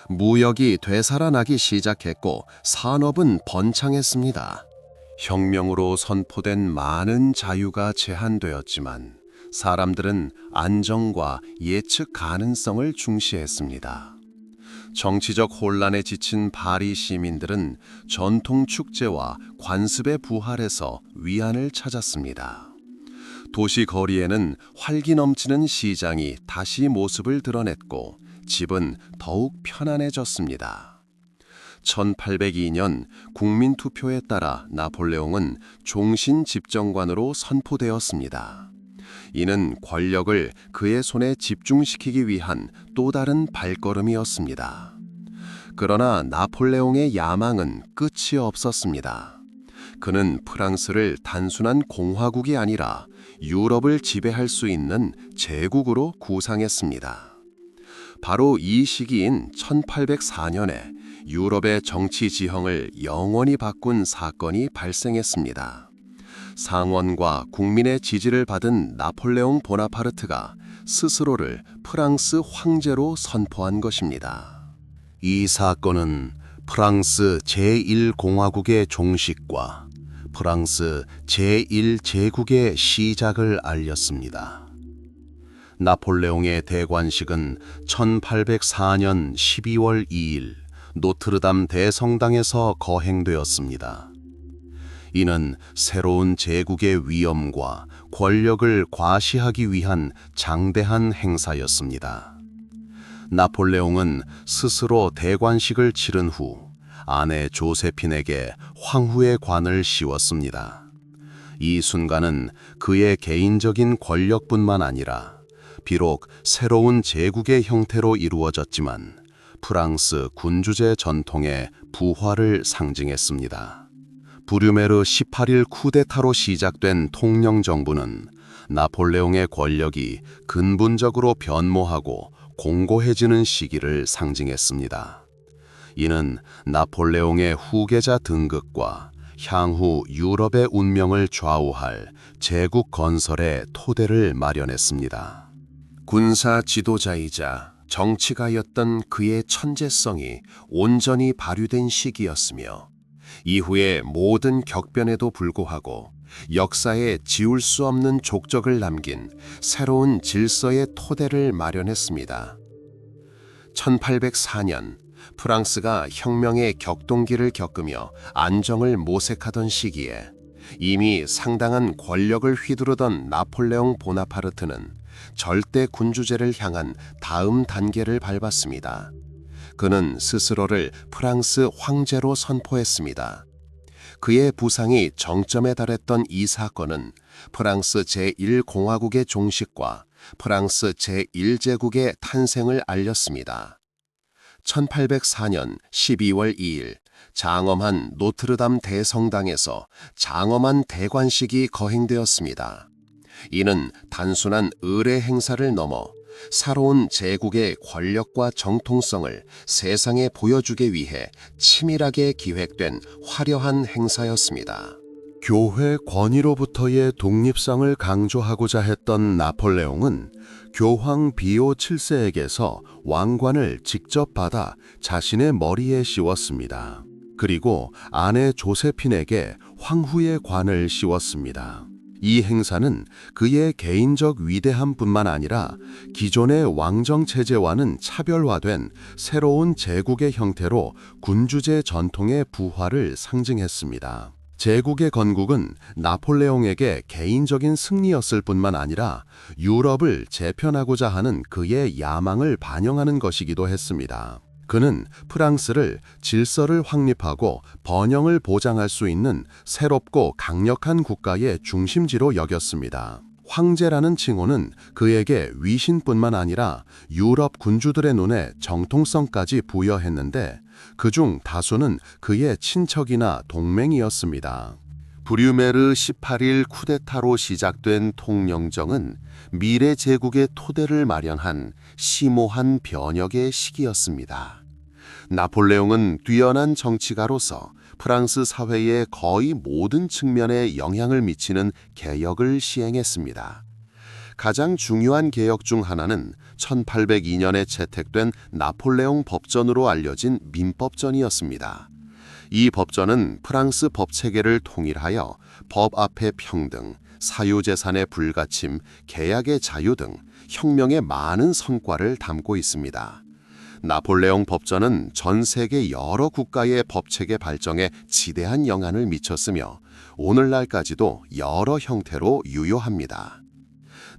무역이 되살아나기 시작했고 산업은 번창했습니다. 혁명으로 선포된 많은 자유가 제한되었지만 사람들은 안정과 예측 가능성을 중시했습니다. 정치적 혼란에 지친 파리 시민들은 전통 축제와 관습의 부활에서 위안을 찾았습니다. 도시 거리에는 활기 넘치는 시장이 다시 모습을 드러냈고 집은 더욱 편안해졌습니다. 1802년 국민투표에 따라 나폴레옹은 종신 집정관으로 선포되었습니다. 이는 권력을 그의 손에 집중시키기 위한 또 다른 발걸음이었습니다. 그러나 나폴레옹의 야망은 끝이 없었습니다. 그는 프랑스를 단순한 공화국이 아니라 유럽을 지배할 수 있는 제국으로 구상했습니다. 바로 이 시기인 1804년에 유럽의 정치 지형을 영원히 바꾼 사건이 발생했습니다. 상원과 국민의 지지를 받은 나폴레옹 보나파르트가 스스로를 프랑스 황제로 선포한 것입니다. 이 사건은 프랑스 제1공화국의 종식과 프랑스 제1제국의 시작을 알렸습니다. 나폴레옹의 대관식은 1804년 12월 2일 노트르담 대성당에서 거행되었습니다. 이는 새로운 제국의 위엄과 권력을 과시하기 위한 장대한 행사였습니다. 나폴레옹은 스스로 대관식을 치른 후 아내 조세핀에게 황후의 관을 씌웠습니다. 이 순간은 그의 개인적인 권력뿐만 아니라 비록 새로운 제국의 형태로 이루어졌지만 프랑스 군주제 전통의 부활을 상징했습니다. 부류메르 18일 쿠데타로 시작된 통령정부는 나폴레옹의 권력이 근본적으로 변모하고 공고해지는 시기를 상징했습니다. 이는 나폴레옹의 후계자 등극과 향후 유럽의 운명을 좌우할 제국 건설의 토대를 마련했습니다. 군사 지도자이자 정치가였던 그의 천재성이 온전히 발휘된 시기였으며 이후의 모든 격변에도 불구하고 역사에 지울 수 없는 족적을 남긴 새로운 질서의 토대를 마련했습니다. 1804년 프랑스가 혁명의 격동기를 겪으며 안정을 모색하던 시기에 이미 상당한 권력을 휘두르던 나폴레옹 보나파르트는 절대 군주제를 향한 다음 단계를 밟았습니다. 그는 스스로를 프랑스 황제로 선포했습니다. 그의 부상이 정점에 달했던 이 사건은 프랑스 제1공화국의 종식과 프랑스 제1제국의 탄생을 알렸습니다. 1804년 12월 2일 장엄한 노트르담 대성당에서 장엄한 대관식이 거행되었습니다. 이는 단순한 의례 행사를 넘어 새로운 제국의 권력과 정통성을 세상에 보여주기 위해 치밀하게 기획된 화려한 행사였습니다. 교회 권위로부터의 독립성을 강조하고자 했던 나폴레옹은 교황 비오 7세에게서 왕관을 직접 받아 자신의 머리에 씌웠습니다. 그리고 아내 조세핀에게 황후의 관을 씌웠습니다. 이 행사는 그의 개인적 위대함뿐만 아니라 기존의 왕정 체제와는 차별화된 새로운 제국의 형태로 군주제 전통의 부활을 상징했습니다. 제국의 건국은 나폴레옹에게 개인적인 승리였을 뿐만 아니라 유럽을 재편하고자 하는 그의 야망을 반영하는 것이기도 했습니다. 그는 프랑스를 질서를 확립하고 번영을 보장할 수 있는 새롭고 강력한 국가의 중심지로 여겼습니다. 황제라는 칭호는 그에게 위신뿐만 아니라 유럽 군주들의 눈에 정통성까지 부여했는데 그중 다수는 그의 친척이나 동맹이었습니다. 브류메르 18일 쿠데타로 시작된 통령정은 미래 제국의 토대를 마련한 심오한 변혁의 시기였습니다. 나폴레옹은 뛰어난 정치가로서 프랑스 사회의 거의 모든 측면에 영향을 미치는 개혁을 시행했습니다. 가장 중요한 개혁 중 하나는 1802년에 채택된 나폴레옹 법전으로 알려진 민법전이었습니다. 이 법전은 프랑스 법체계를 통일하여 법 앞의 평등, 사유재산의 불가침, 계약의 자유 등 혁명의 많은 성과를 담고 있습니다. 나폴레옹 법전은 전 세계 여러 국가의 법체계 발전에 지대한 영향을 미쳤으며 오늘날까지도 여러 형태로 유효합니다.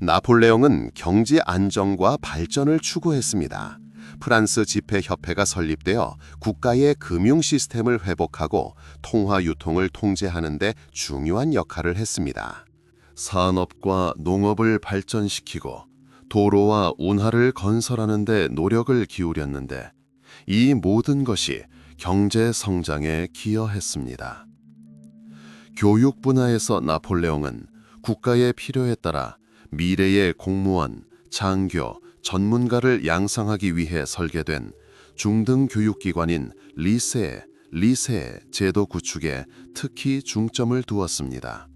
나폴레옹은 경제 안정과 발전을 추구했습니다. 프랑스 지폐협회가 설립되어 국가의 금융 시스템을 회복하고 통화 유통을 통제하는 데 중요한 역할을 했습니다. 산업과 농업을 발전시키고 도로와 운하를 건설하는 데 노력을 기울였는데 이 모든 것이 경제 성장에 기여했습니다. 교육 분야에서 나폴레옹은 국가의 필요에 따라 미래의 공무원, 장교, 전문가를 양성하기 위해 설계된 중등 교육기관인 리세 제도 구축에 특히 중점을 두었습니다.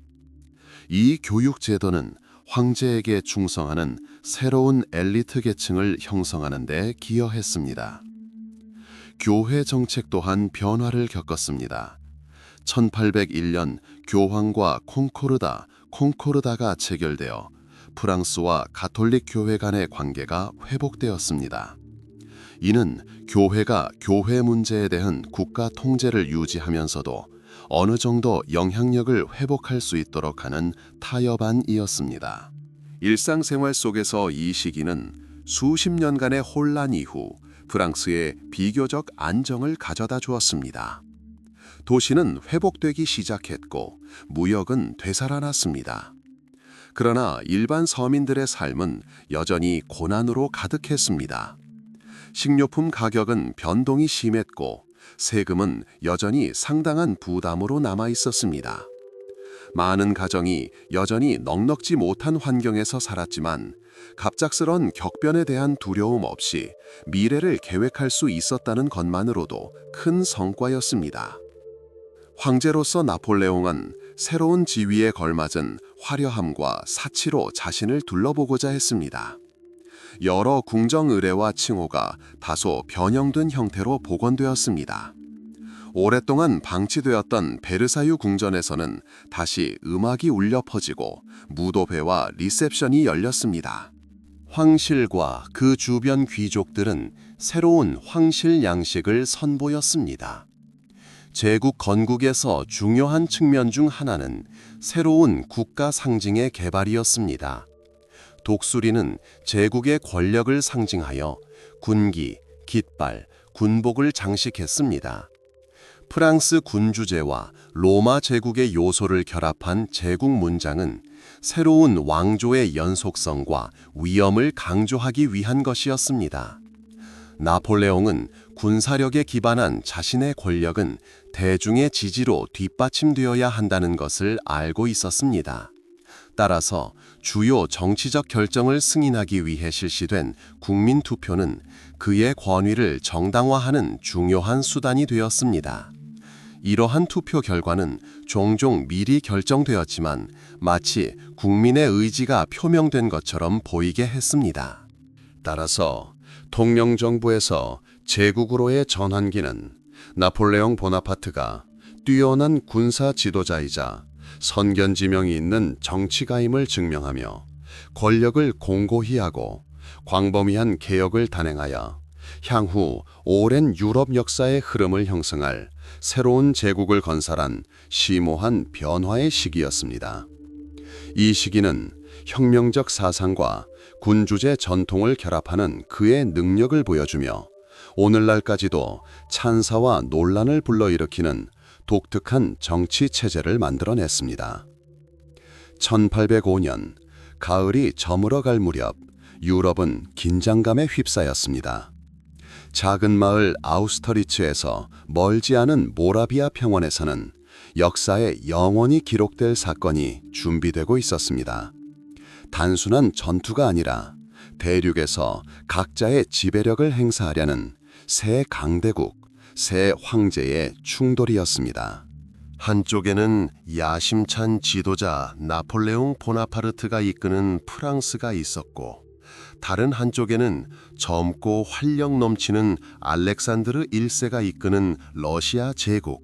이 교육 제도는 황제에게 충성하는 새로운 엘리트 계층을 형성하는 데 기여했습니다. 교회 정책 또한 변화를 겪었습니다. 1801년 교황과 콩코르다가 체결되어 프랑스와 가톨릭 교회 간의 관계가 회복되었습니다. 이는 교회가 교회 문제에 대한 국가 통제를 유지하면서도 어느 정도 영향력을 회복할 수 있도록 하는 타협안이었습니다. 일상생활 속에서 이 시기는 수십 년간의 혼란 이후 프랑스에 비교적 안정을 가져다 주었습니다. 도시는 회복되기 시작했고 무역은 되살아났습니다. 그러나 일반 서민들의 삶은 여전히 고난으로 가득했습니다. 식료품 가격은 변동이 심했고 세금은 여전히 상당한 부담으로 남아 있었습니다. 많은 가정이 여전히 넉넉지 못한 환경에서 살았지만 갑작스런 격변에 대한 두려움 없이 미래를 계획할 수 있었다는 것만으로도 큰 성과였습니다. 황제로서 나폴레옹은 새로운 지위에 걸맞은 화려함과 사치로 자신을 둘러보고자 했습니다. 여러 궁정 의례와 칭호가 다소 변형된 형태로 복원되었습니다. 오랫동안 방치되었던 베르사유 궁전에서는 다시 음악이 울려 퍼지고 무도회와 리셉션이 열렸습니다. 황실과 그 주변 귀족들은 새로운 황실 양식을 선보였습니다. 제국 건국에서 중요한 측면 중 하나는 새로운 국가 상징의 개발이었습니다. 독수리는 제국의 권력을 상징하여 군기, 깃발, 군복을 장식했습니다. 프랑스 군주제와 로마 제국의 요소를 결합한 제국 문장은 새로운 왕조의 연속성과 위엄을 강조하기 위한 것이었습니다. 나폴레옹은 군사력에 기반한 자신의 권력은 대중의 지지로 뒷받침되어야 한다는 것을 알고 있었습니다. 따라서 주요 정치적 결정을 승인하기 위해 실시된 국민투표는 그의 권위를 정당화하는 중요한 수단이 되었습니다. 이러한 투표 결과는 종종 미리 결정되었지만 마치 국민의 의지가 표명된 것처럼 보이게 했습니다. 따라서 통영정부에서 제국으로의 전환기는 나폴레옹 보나파트가 뛰어난 군사 지도자이자 선견지명이 있는 정치가임을 증명하며 권력을 공고히 하고 광범위한 개혁을 단행하여 향후 오랜 유럽 역사의 흐름을 형성할 새로운 제국을 건설한 심오한 변화의 시기였습니다. 이 시기는 혁명적 사상과 군주제 전통을 결합하는 그의 능력을 보여주며 오늘날까지도 찬사와 논란을 불러일으키는 독특한 정치 체제를 만들어냈습니다. 1805년 가을이 저물어갈 무렵 유럽은 긴장감에 휩싸였습니다. 작은 마을 아우스터리츠에서 멀지 않은 모라비아 평원에서는 역사에 영원히 기록될 사건이 준비되고 있었습니다. 단순한 전투가 아니라 대륙에서 각자의 지배력을 행사하려는 새 강대국, 새 황제의 충돌이었습니다. 한쪽에는 야심찬 지도자 나폴레옹 보나파르트가 이끄는 프랑스가 있었고 다른 한쪽에는 젊고 활력 넘치는 알렉산드르 1세가 이끄는 러시아 제국,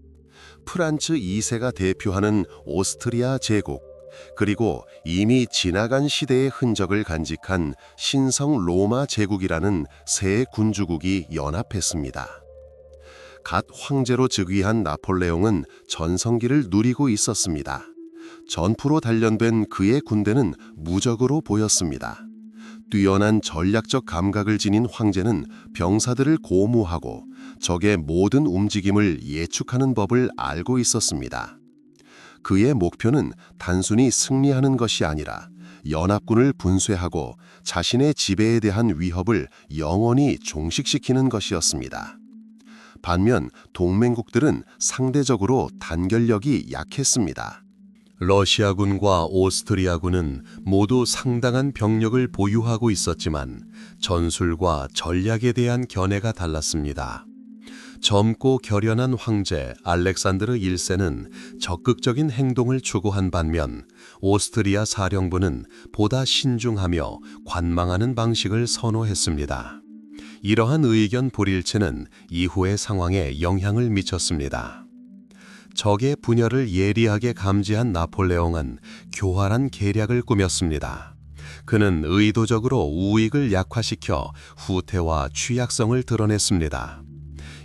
프란츠 2세가 대표하는 오스트리아 제국, 그리고 이미 지나간 시대의 흔적을 간직한 신성 로마 제국이라는 세 군주국이 연합했습니다. 갓 황제로 즉위한 나폴레옹은 전성기를 누리고 있었습니다. 전투로 단련된 그의 군대는 무적으로 보였습니다. 뛰어난 전략적 감각을 지닌 황제는 병사들을 고무하고 적의 모든 움직임을 예측하는 법을 알고 있었습니다. 그의 목표는 단순히 승리하는 것이 아니라 연합군을 분쇄하고 자신의 지배에 대한 위협을 영원히 종식시키는 것이었습니다. 반면 동맹국들은 상대적으로 단결력이 약했습니다. 러시아군과 오스트리아군은 모두 상당한 병력을 보유하고 있었지만 전술과 전략에 대한 견해가 달랐습니다. 젊고 결연한 황제 알렉산드르 1세는 적극적인 행동을 추구한 반면 오스트리아 사령부는 보다 신중하며 관망하는 방식을 선호했습니다. 이러한 의견 불일치는 이후의 상황에 영향을 미쳤습니다. 적의 분열을 예리하게 감지한 나폴레옹은 교활한 계략을 꾸몄습니다. 그는 의도적으로 우익을 약화시켜 후퇴와 취약성을 드러냈습니다.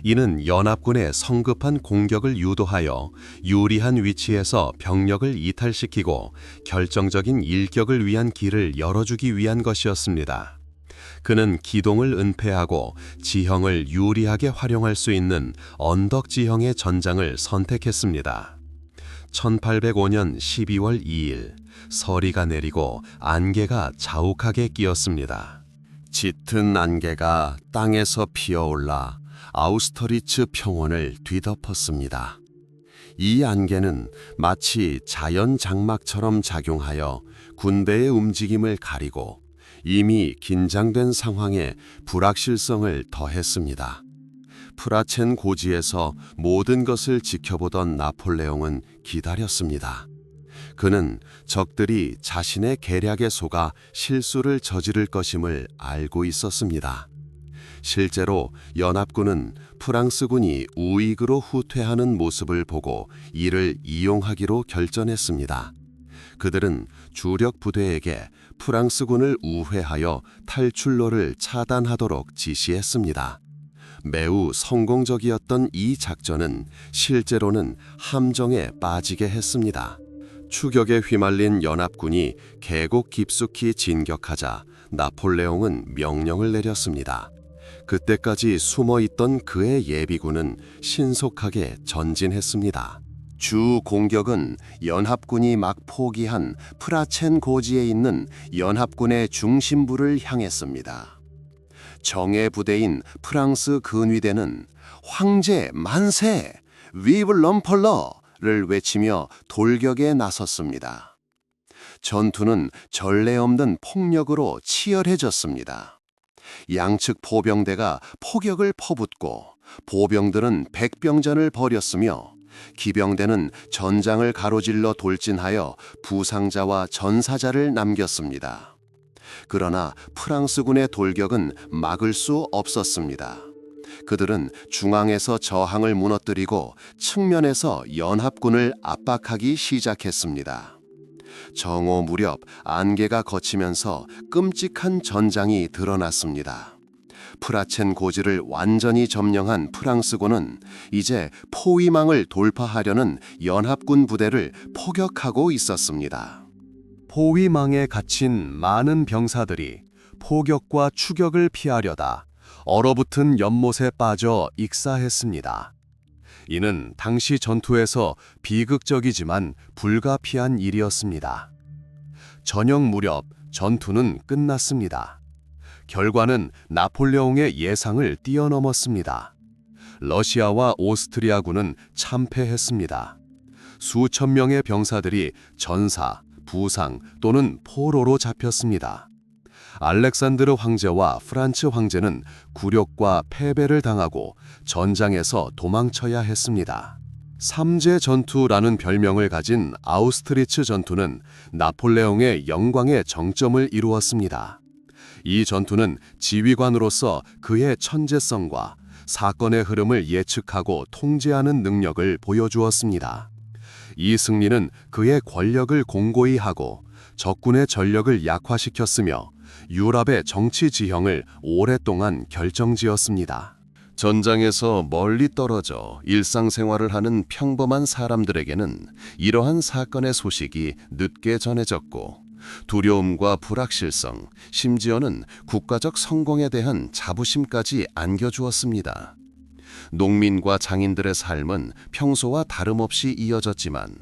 이는 연합군의 성급한 공격을 유도하여 유리한 위치에서 병력을 이탈시키고 결정적인 일격을 위한 길을 열어주기 위한 것이었습니다. 그는 기동을 은폐하고 지형을 유리하게 활용할 수 있는 언덕 지형의 전장을 선택했습니다. 1805년 12월 2일 서리가 내리고 안개가 자욱하게 끼었습니다. 짙은 안개가 땅에서 피어올라 아우스터리츠 평원을 뒤덮었습니다. 이 안개는 마치 자연 장막처럼 작용하여 군대의 움직임을 가리고 이미 긴장된 상황에 불확실성을 더했습니다. 프라첸 고지에서 모든 것을 지켜보던 나폴레옹은 기다렸습니다. 그는 적들이 자신의 계략에 속아 실수를 저지를 것임을 알고 있었습니다. 실제로 연합군은 프랑스군이 우익으로 후퇴하는 모습을 보고 이를 이용하기로 결정했습니다. 그들은 주력 부대에게 프랑스군을 우회하여 탈출로를 차단하도록 지시했습니다. 매우 성공적이었던 이 작전은 실제로는 함정에 빠지게 했습니다. 추격에 휘말린 연합군이 계곡 깊숙이 진격하자 나폴레옹은 명령을 내렸습니다. 그때까지 숨어있던 그의 예비군은 신속하게 전진했습니다. 주 공격은 연합군이 막 포기한 프라첸 고지에 있는 연합군의 중심부를 향했습니다. 정예 부대인 프랑스 근위대는 황제 만세, 위브 럼펄러를 외치며 돌격에 나섰습니다. 전투는 전례 없는 폭력으로 치열해졌습니다. 양측 포병대가 포격을 퍼붓고 보병들은 백병전을 벌였으며 기병대는 전장을 가로질러 돌진하여 부상자와 전사자를 남겼습니다. 그러나 프랑스군의 돌격은 막을 수 없었습니다. 그들은 중앙에서 저항을 무너뜨리고 측면에서 연합군을 압박하기 시작했습니다. 정오 무렵 안개가 걷히면서 끔찍한 전장이 드러났습니다. 프라첸 고지를 완전히 점령한 프랑스군은 이제 포위망을 돌파하려는 연합군 부대를 포격하고 있었습니다. 포위망에 갇힌 많은 병사들이 포격과 추격을 피하려다 얼어붙은 연못에 빠져 익사했습니다. 이는 당시 전투에서 비극적이지만 불가피한 일이었습니다. 저녁 무렵 전투는 끝났습니다. 결과는 나폴레옹의 예상을 뛰어넘었습니다. 러시아와 오스트리아군은 참패했습니다. 수천 명의 병사들이 전사, 부상 또는 포로로 잡혔습니다. 알렉산드르 황제와 프란츠 황제는 굴욕과 패배를 당하고 전장에서 도망쳐야 했습니다. 삼재 전투라는 별명을 가진 아우스트리츠 전투는 나폴레옹의 영광의 정점을 이루었습니다. 이 전투는 지휘관으로서 그의 천재성과 사건의 흐름을 예측하고 통제하는 능력을 보여주었습니다. 이 승리는 그의 권력을 공고히 하고 적군의 전력을 약화시켰으며 유럽의 정치 지형을 오랫동안 결정지었습니다. 전장에서 멀리 떨어져 일상생활을 하는 평범한 사람들에게는 이러한 사건의 소식이 늦게 전해졌고 두려움과 불확실성, 심지어는 국가적 성공에 대한 자부심까지 안겨주었습니다. 농민과 장인들의 삶은 평소와 다름없이 이어졌지만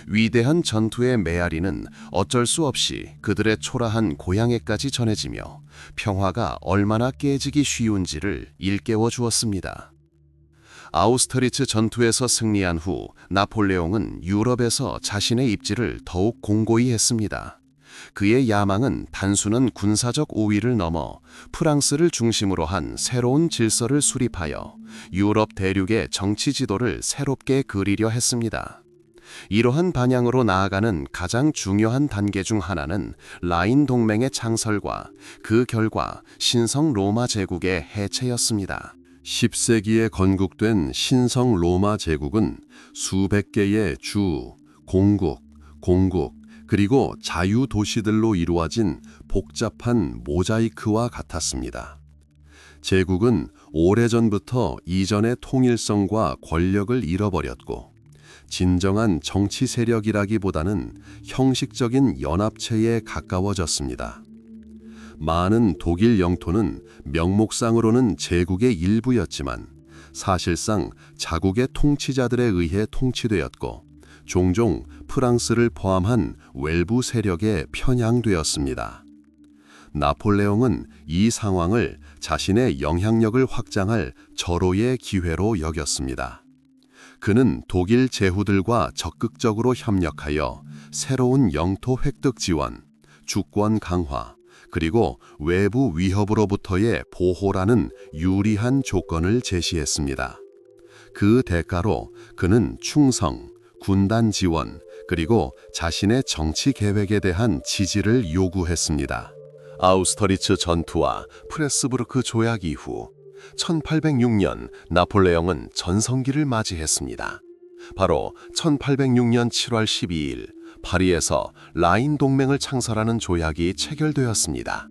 위대한 전투의 메아리는 어쩔 수 없이 그들의 초라한 고향에까지 전해지며 평화가 얼마나 깨지기 쉬운지를 일깨워 주었습니다. 아우스트리츠 전투에서 승리한 후 나폴레옹은 유럽에서 자신의 입지를 더욱 공고히 했습니다. 그의 야망은 단순한 군사적 우위를 넘어 프랑스를 중심으로 한 새로운 질서를 수립하여 유럽 대륙의 정치 지도를 새롭게 그리려 했습니다. 이러한 방향으로 나아가는 가장 중요한 단계 중 하나는 라인 동맹의 창설과 그 결과 신성 로마 제국의 해체였습니다. 10세기에 건국된 신성 로마 제국은 수백 개의 주, 공국, 그리고 자유 도시들로 이루어진 복잡한 모자이크와 같았습니다. 제국은 오래전부터 이전의 통일성과 권력을 잃어버렸고 진정한 정치 세력이라기보다는 형식적인 연합체에 가까워졌습니다. 많은 독일 영토는 명목상으로는 제국의 일부였지만 사실상 자국의 통치자들에 의해 통치되었고 종종 프랑스를 포함한 외부 세력에 편향되었습니다. 나폴레옹은 이 상황을 자신의 영향력을 확장할 절호의 기회로 여겼습니다. 그는 독일 제후들과 적극적으로 협력하여 새로운 영토 획득 지원, 주권 강화, 그리고 외부 위협으로부터의 보호라는 유리한 조건을 제시했습니다. 그 대가로 그는 충성, 군단 지원, 그리고 자신의 정치 계획에 대한 지지를 요구했습니다. 아우스터리츠 전투와 프레스부르크 조약 이후 1806년 나폴레옹은 전성기를 맞이했습니다. 바로 1806년 7월 12일 파리에서 라인 동맹을 창설하는 조약이 체결되었습니다.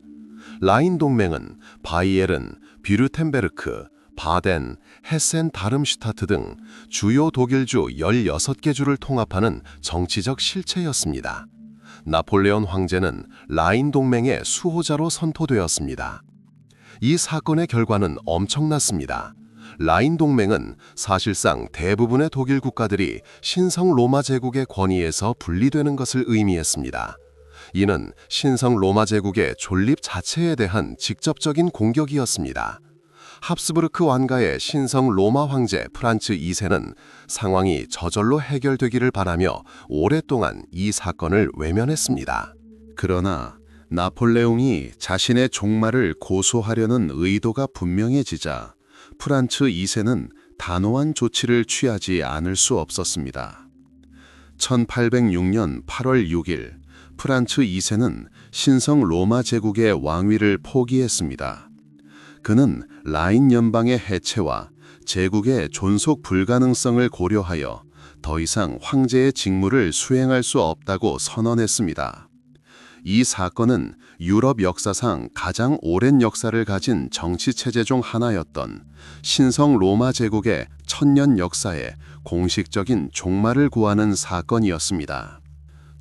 라인 동맹은 바이에른, 뷰르텐베르크, 바덴, 헤센 다름슈타트 등 주요 독일주 16개 주를 통합하는 정치적 실체였습니다. 나폴레온 황제는 라인 동맹의 수호자로 선포되었습니다. 이 사건의 결과는 엄청났습니다. 라인 동맹은 사실상 대부분의 독일 국가들이 신성 로마 제국의 권위에서 분리되는 것을 의미했습니다. 이는 신성 로마 제국의 존립 자체에 대한 직접적인 공격이었습니다. 합스부르크 왕가의 신성 로마 황제 프란츠 2세는 상황이 저절로 해결되기를 바라며 오랫동안 이 사건을 외면했습니다. 그러나 나폴레옹이 자신의 종말을 고소하려는 의도가 분명해지자 프란츠 2세는 단호한 조치를 취하지 않을 수 없었습니다. 1806년 8월 6일 프란츠 2세는 신성 로마 제국의 왕위를 포기했습니다. 그는 라인 연방의 해체와 제국의 존속 불가능성을 고려하여 더 이상 황제의 직무를 수행할 수 없다고 선언했습니다. 이 사건은 유럽 역사상 가장 오랜 역사를 가진 정치체제 중 하나였던 신성 로마 제국의 천년 역사에 공식적인 종말을 구하는 사건이었습니다.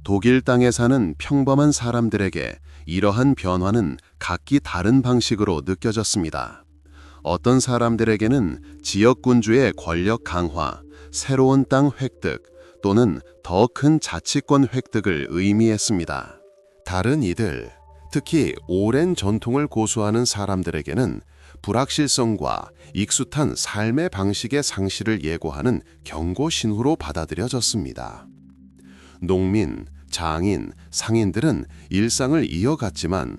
독일 땅에 사는 평범한 사람들에게 이러한 변화는 각기 다른 방식으로 느껴졌습니다. 어떤 사람들에게는 지역군주의 권력 강화, 새로운 땅 획득 또는 더 큰 자치권 획득을 의미했습니다. 다른 이들, 특히 오랜 전통을 고수하는 사람들에게는 불확실성과 익숙한 삶의 방식의 상실을 예고하는 경고 신호로 받아들여졌습니다. 농민, 장인, 상인들은 일상을 이어갔지만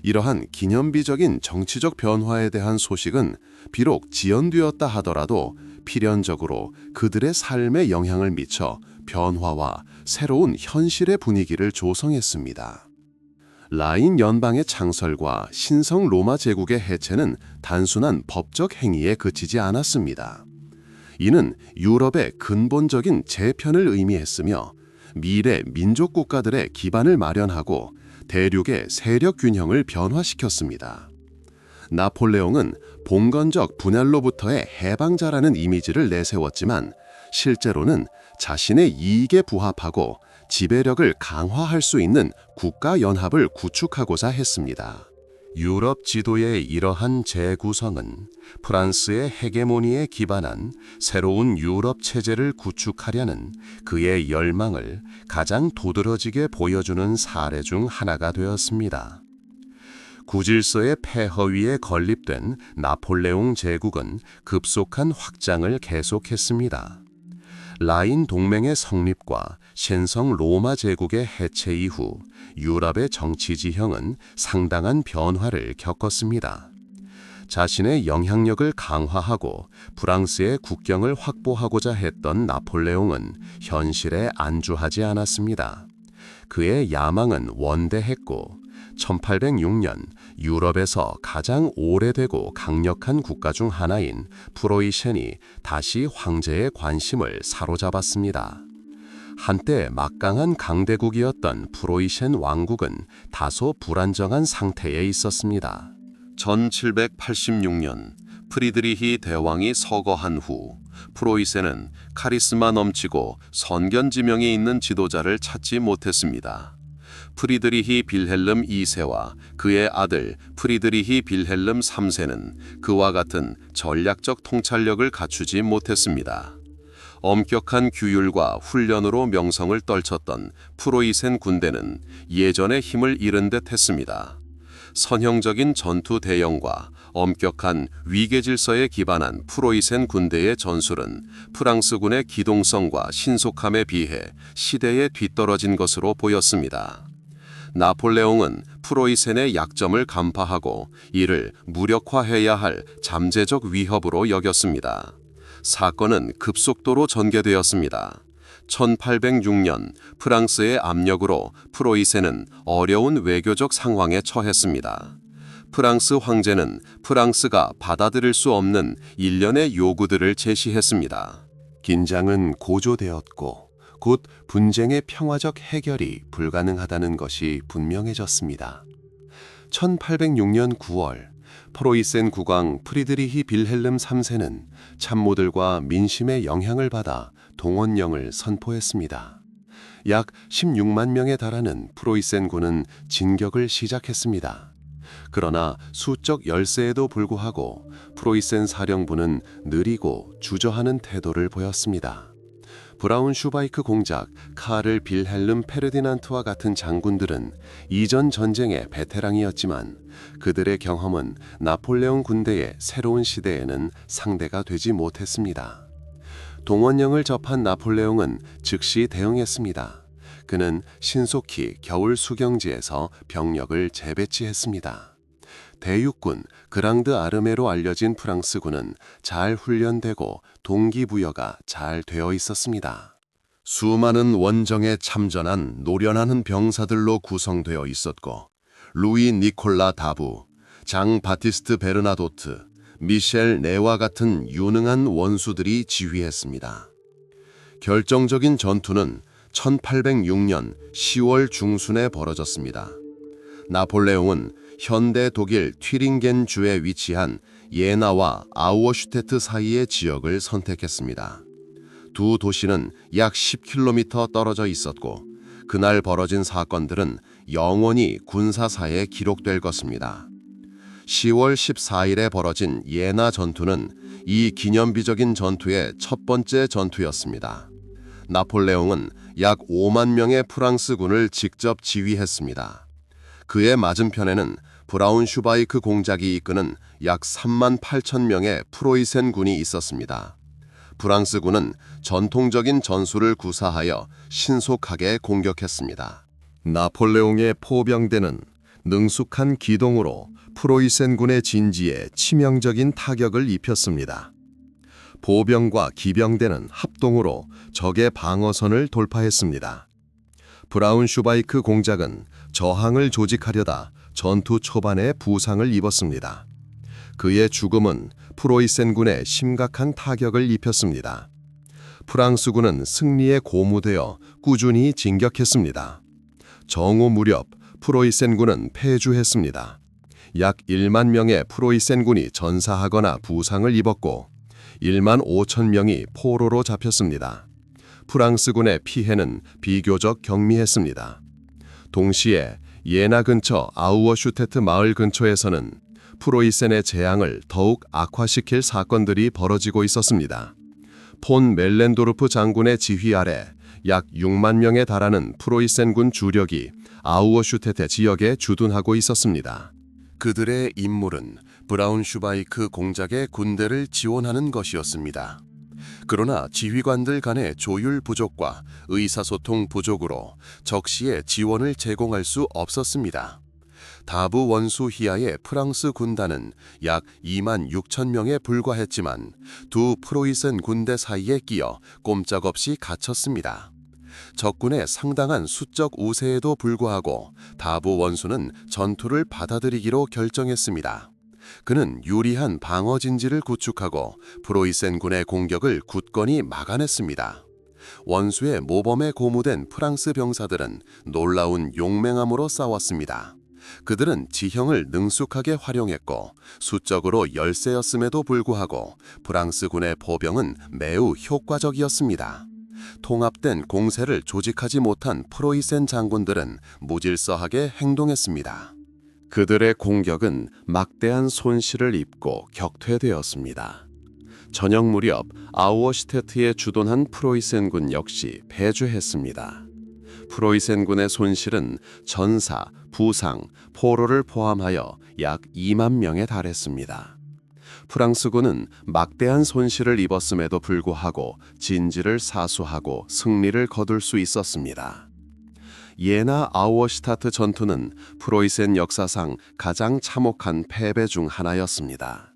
이러한 기념비적인 정치적 변화에 대한 소식은 비록 지연되었다 하더라도 필연적으로 그들의 삶에 영향을 미쳐 변화와 새로운 현실의 분위기를 조성했습니다. 라인 연방의 창설과 신성 로마 제국의 해체는 단순한 법적 행위에 그치지 않았습니다. 이는 유럽의 근본적인 재편을 의미했으며 미래 민족 국가들의 기반을 마련하고 대륙의 세력 균형을 변화시켰습니다. 나폴레옹은 봉건적 분열로부터의 해방자라는 이미지를 내세웠지만 실제로는 자신의 이익에 부합하고 지배력을 강화할 수 있는 국가연합을 구축하고자 했습니다. 유럽 지도의 이러한 재구성은 프랑스의 헤게모니에 기반한 새로운 유럽 체제를 구축하려는 그의 열망을 가장 도드라지게 보여주는 사례 중 하나가 되었습니다. 구질서의 폐허 위에 건립된 나폴레옹 제국은 급속한 확장을 계속했습니다. 라인 동맹의 성립과 신성 로마 제국의 해체 이후 유럽의 정치 지형은 상당한 변화를 겪었습니다. 자신의 영향력을 강화하고 프랑스의 국경을 확보하고자 했던 나폴레옹은 현실에 안주하지 않았습니다. 그의 야망은 원대했고 1806년 유럽에서 가장 오래되고 강력한 국가 중 하나인 프로이센이 다시 황제의 관심을 사로잡았습니다. 한때 막강한 강대국이었던 프로이센 왕국은 다소 불안정한 상태에 있었습니다. 1786년 프리드리히 대왕이 서거한 후 프로이센은 카리스마 넘치고 선견지명이 있는 지도자를 찾지 못했습니다. 프리드리히 빌헬름 2세와 그의 아들 프리드리히 빌헬름 3세는 그와 같은 전략적 통찰력을 갖추지 못했습니다. 엄격한 규율과 훈련으로 명성을 떨쳤던 프로이센 군대는 예전의 힘을 잃은 듯 했습니다. 선형적인 전투 대형과 엄격한 위계 질서에 기반한 프로이센 군대의 전술은 프랑스군의 기동성과 신속함에 비해 시대에 뒤떨어진 것으로 보였습니다. 나폴레옹은 프로이센의 약점을 간파하고 이를 무력화해야 할 잠재적 위협으로 여겼습니다. 사건은 급속도로 전개되었습니다. 1806년 프랑스의 압력으로 프로이센은 어려운 외교적 상황에 처했습니다. 프랑스 황제는 프랑스가 받아들일 수 없는 일련의 요구들을 제시했습니다. 긴장은 고조되었고 곧 분쟁의 평화적 해결이 불가능하다는 것이 분명해졌습니다. 1806년 9월 프로이센 국왕 프리드리히 빌헬름 3세는 참모들과 민심의 영향을 받아 동원령을 선포했습니다. 약 16만 명에 달하는 프로이센군은 진격을 시작했습니다. 그러나 수적 열세에도 불구하고 프로이센 사령부는 느리고 주저하는 태도를 보였습니다. 브라운슈바이크 공작 카를 빌헬름 페르디난트와 같은 장군들은 이전 전쟁의 베테랑이었지만 그들의 경험은 나폴레옹 군대의 새로운 시대에는 상대가 되지 못했습니다. 동원령을 접한 나폴레옹은 즉시 대응했습니다. 그는 신속히 겨울 수경지에서 병력을 재배치했습니다. 대육군 그랑드 아르메로 알려진 프랑스군은 잘 훈련되고 동기부여가 잘 되어 있었습니다. 수많은 원정에 참전한 노련하는 병사들로 구성되어 있었고 루이 니콜라 다부, 장 바티스트 베르나도트, 미셸 네와 같은 유능한 원수들이 지휘했습니다. 결정적인 전투는 1806년 10월 중순에 벌어졌습니다. 나폴레옹은 현대 독일 튀링겐 주에 위치한 예나와 아우어슈테트 사이의 지역을 선택했습니다. 두 도시는 약 10km 떨어져 있었고 그날 벌어진 사건들은 영원히 군사사에 기록될 것입니다. 10월 14일에 벌어진 예나 전투는 이 기념비적인 전투의 첫 번째 전투였습니다. 나폴레옹은 약 5만 명의 프랑스군을 직접 지휘했습니다. 그의 맞은편에는 브라운슈바이크 공작이 이끄는 약 3만 8천 명의 프로이센 군이 있었습니다. 프랑스군은 전통적인 전술을 구사하여 신속하게 공격했습니다. 나폴레옹의 포병대는 능숙한 기동으로 프로이센 군의 진지에 치명적인 타격을 입혔습니다. 보병과 기병대는 합동으로 적의 방어선을 돌파했습니다. 브라운슈바이크 공작은 저항을 조직하려다 전투 초반에 부상을 입었습니다. 그의 죽음은 프로이센군에 심각한 타격을 입혔습니다. 프랑스군은 승리에 고무되어 꾸준히 진격했습니다. 정오 무렵 프로이센군은 패주했습니다. 약 1만 명의 프로이센군이 전사하거나 부상을 입었고 1만 5천 명이 포로로 잡혔습니다. 프랑스군의 피해는 비교적 경미했습니다. 동시에 예나 근처 아우어슈테트 마을 근처에서는 프로이센의 재앙을 더욱 악화시킬 사건들이 벌어지고 있었습니다. 폰 멜렌도르프 장군의 지휘 아래 약 6만 명에 달하는 프로이센군 주력이 아우어슈테트 지역에 주둔하고 있었습니다. 그들의 임무는 브라운슈바이크 공작의 군대를 지원하는 것이었습니다. 그러나 지휘관들 간의 조율 부족과 의사소통 부족으로 적시에 지원을 제공할 수 없었습니다. 다부 원수 히아의 프랑스 군단은 약 2만 6천 명에 불과했지만 두 프로이센 군대 사이에 끼어 꼼짝없이 갇혔습니다. 적군의 상당한 수적 우세에도 불구하고 다부 원수는 전투를 받아들이기로 결정했습니다. 그는 유리한 방어 진지를 구축하고 프로이센 군의 공격을 굳건히 막아냈습니다. 원수의 모범에 고무된 프랑스 병사들은 놀라운 용맹함으로 싸웠습니다. 그들은 지형을 능숙하게 활용했고 수적으로 열세였음에도 불구하고 프랑스 군의 포병은 매우 효과적이었습니다. 통합된 공세를 조직하지 못한 프로이센 장군들은 무질서하게 행동했습니다. 그들의 공격은 막대한 손실을 입고 격퇴되었습니다. 저녁 무렵 아우어슈테트에 주둔한 프로이센군 역시 패주했습니다. 프로이센군의 손실은 전사, 부상, 포로를 포함하여 약 2만 명에 달했습니다. 프랑스군은 막대한 손실을 입었음에도 불구하고 진지를 사수하고 승리를 거둘 수 있었습니다. 예나 아우어슈타트 전투는 프로이센 역사상 가장 참혹한 패배 중 하나였습니다.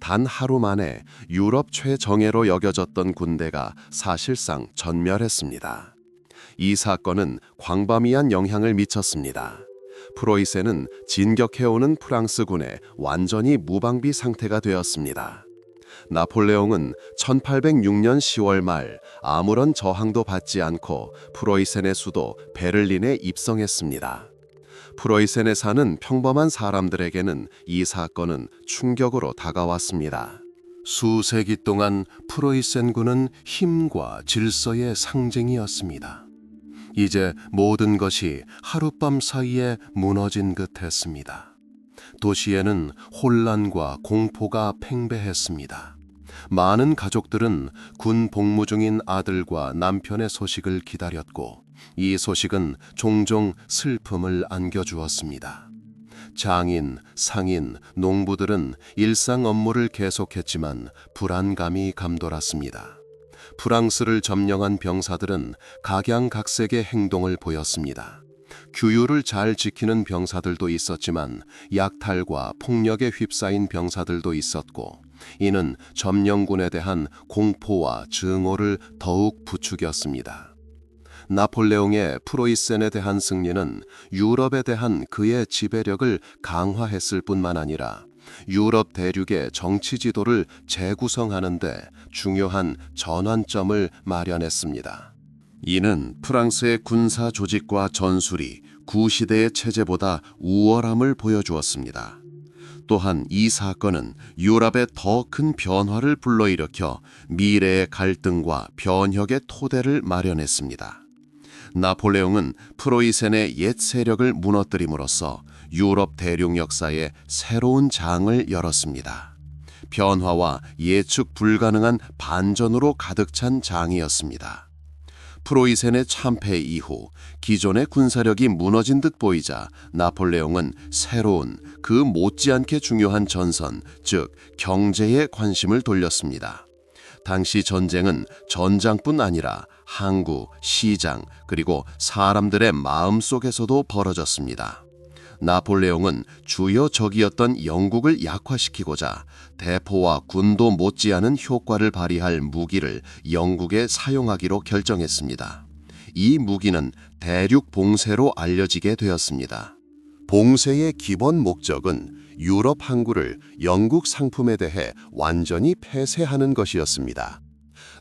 단 하루 만에 유럽 최정예로 여겨졌던 군대가 사실상 전멸했습니다. 이 사건은 광범위한 영향을 미쳤습니다. 프로이센은 진격해오는 프랑스군에 완전히 무방비 상태가 되었습니다. 나폴레옹은 1806년 10월 말 아무런 저항도 받지 않고 프로이센의 수도 베를린에 입성했습니다. 프로이센에 사는 평범한 사람들에게는 이 사건은 충격으로 다가왔습니다. 수세기 동안 프로이센군은 힘과 질서의 상징이었습니다. 이제 모든 것이 하룻밤 사이에 무너진 듯 했습니다. 도시에는 혼란과 공포가 팽배했습니다. 많은 가족들은 군 복무 중인 아들과 남편의 소식을 기다렸고, 이 소식은 종종 슬픔을 안겨주었습니다. 장인, 상인, 농부들은 일상 업무를 계속했지만 불안감이 감돌았습니다. 프랑스를 점령한 병사들은 각양각색의 행동을 보였습니다. 규율을 잘 지키는 병사들도 있었지만 약탈과 폭력에 휩싸인 병사들도 있었고, 이는 점령군에 대한 공포와 증오를 더욱 부추겼습니다. 나폴레옹의 프로이센에 대한 승리는 유럽에 대한 그의 지배력을 강화했을 뿐만 아니라 유럽 대륙의 정치 지도를 재구성하는 데 중요한 전환점을 마련했습니다. 이는 프랑스의 군사 조직과 전술이 구시대의 체제보다 우월함을 보여주었습니다. 또한 이 사건은 유럽에 더 큰 변화를 불러일으켜 미래의 갈등과 변혁의 토대를 마련했습니다. 나폴레옹은 프로이센의 옛 세력을 무너뜨림으로써 유럽 대륙 역사에 새로운 장을 열었습니다. 변화와 예측 불가능한 반전으로 가득 찬 장이었습니다. 프로이센의 참패 이후 기존의 군사력이 무너진 듯 보이자 나폴레옹은 새로운 그 못지않게 중요한 전선, 즉 경제에 관심을 돌렸습니다. 당시 전쟁은 전장뿐 아니라 항구, 시장, 그리고 사람들의 마음 속에서도 벌어졌습니다. 나폴레옹은 주요 적이었던 영국을 약화시키고자 대포와 군도 못지않은 효과를 발휘할 무기를 영국에 사용하기로 결정했습니다. 이 무기는 대륙 봉쇄로 알려지게 되었습니다. 봉쇄의 기본 목적은 유럽 항구를 영국 상품에 대해 완전히 폐쇄하는 것이었습니다.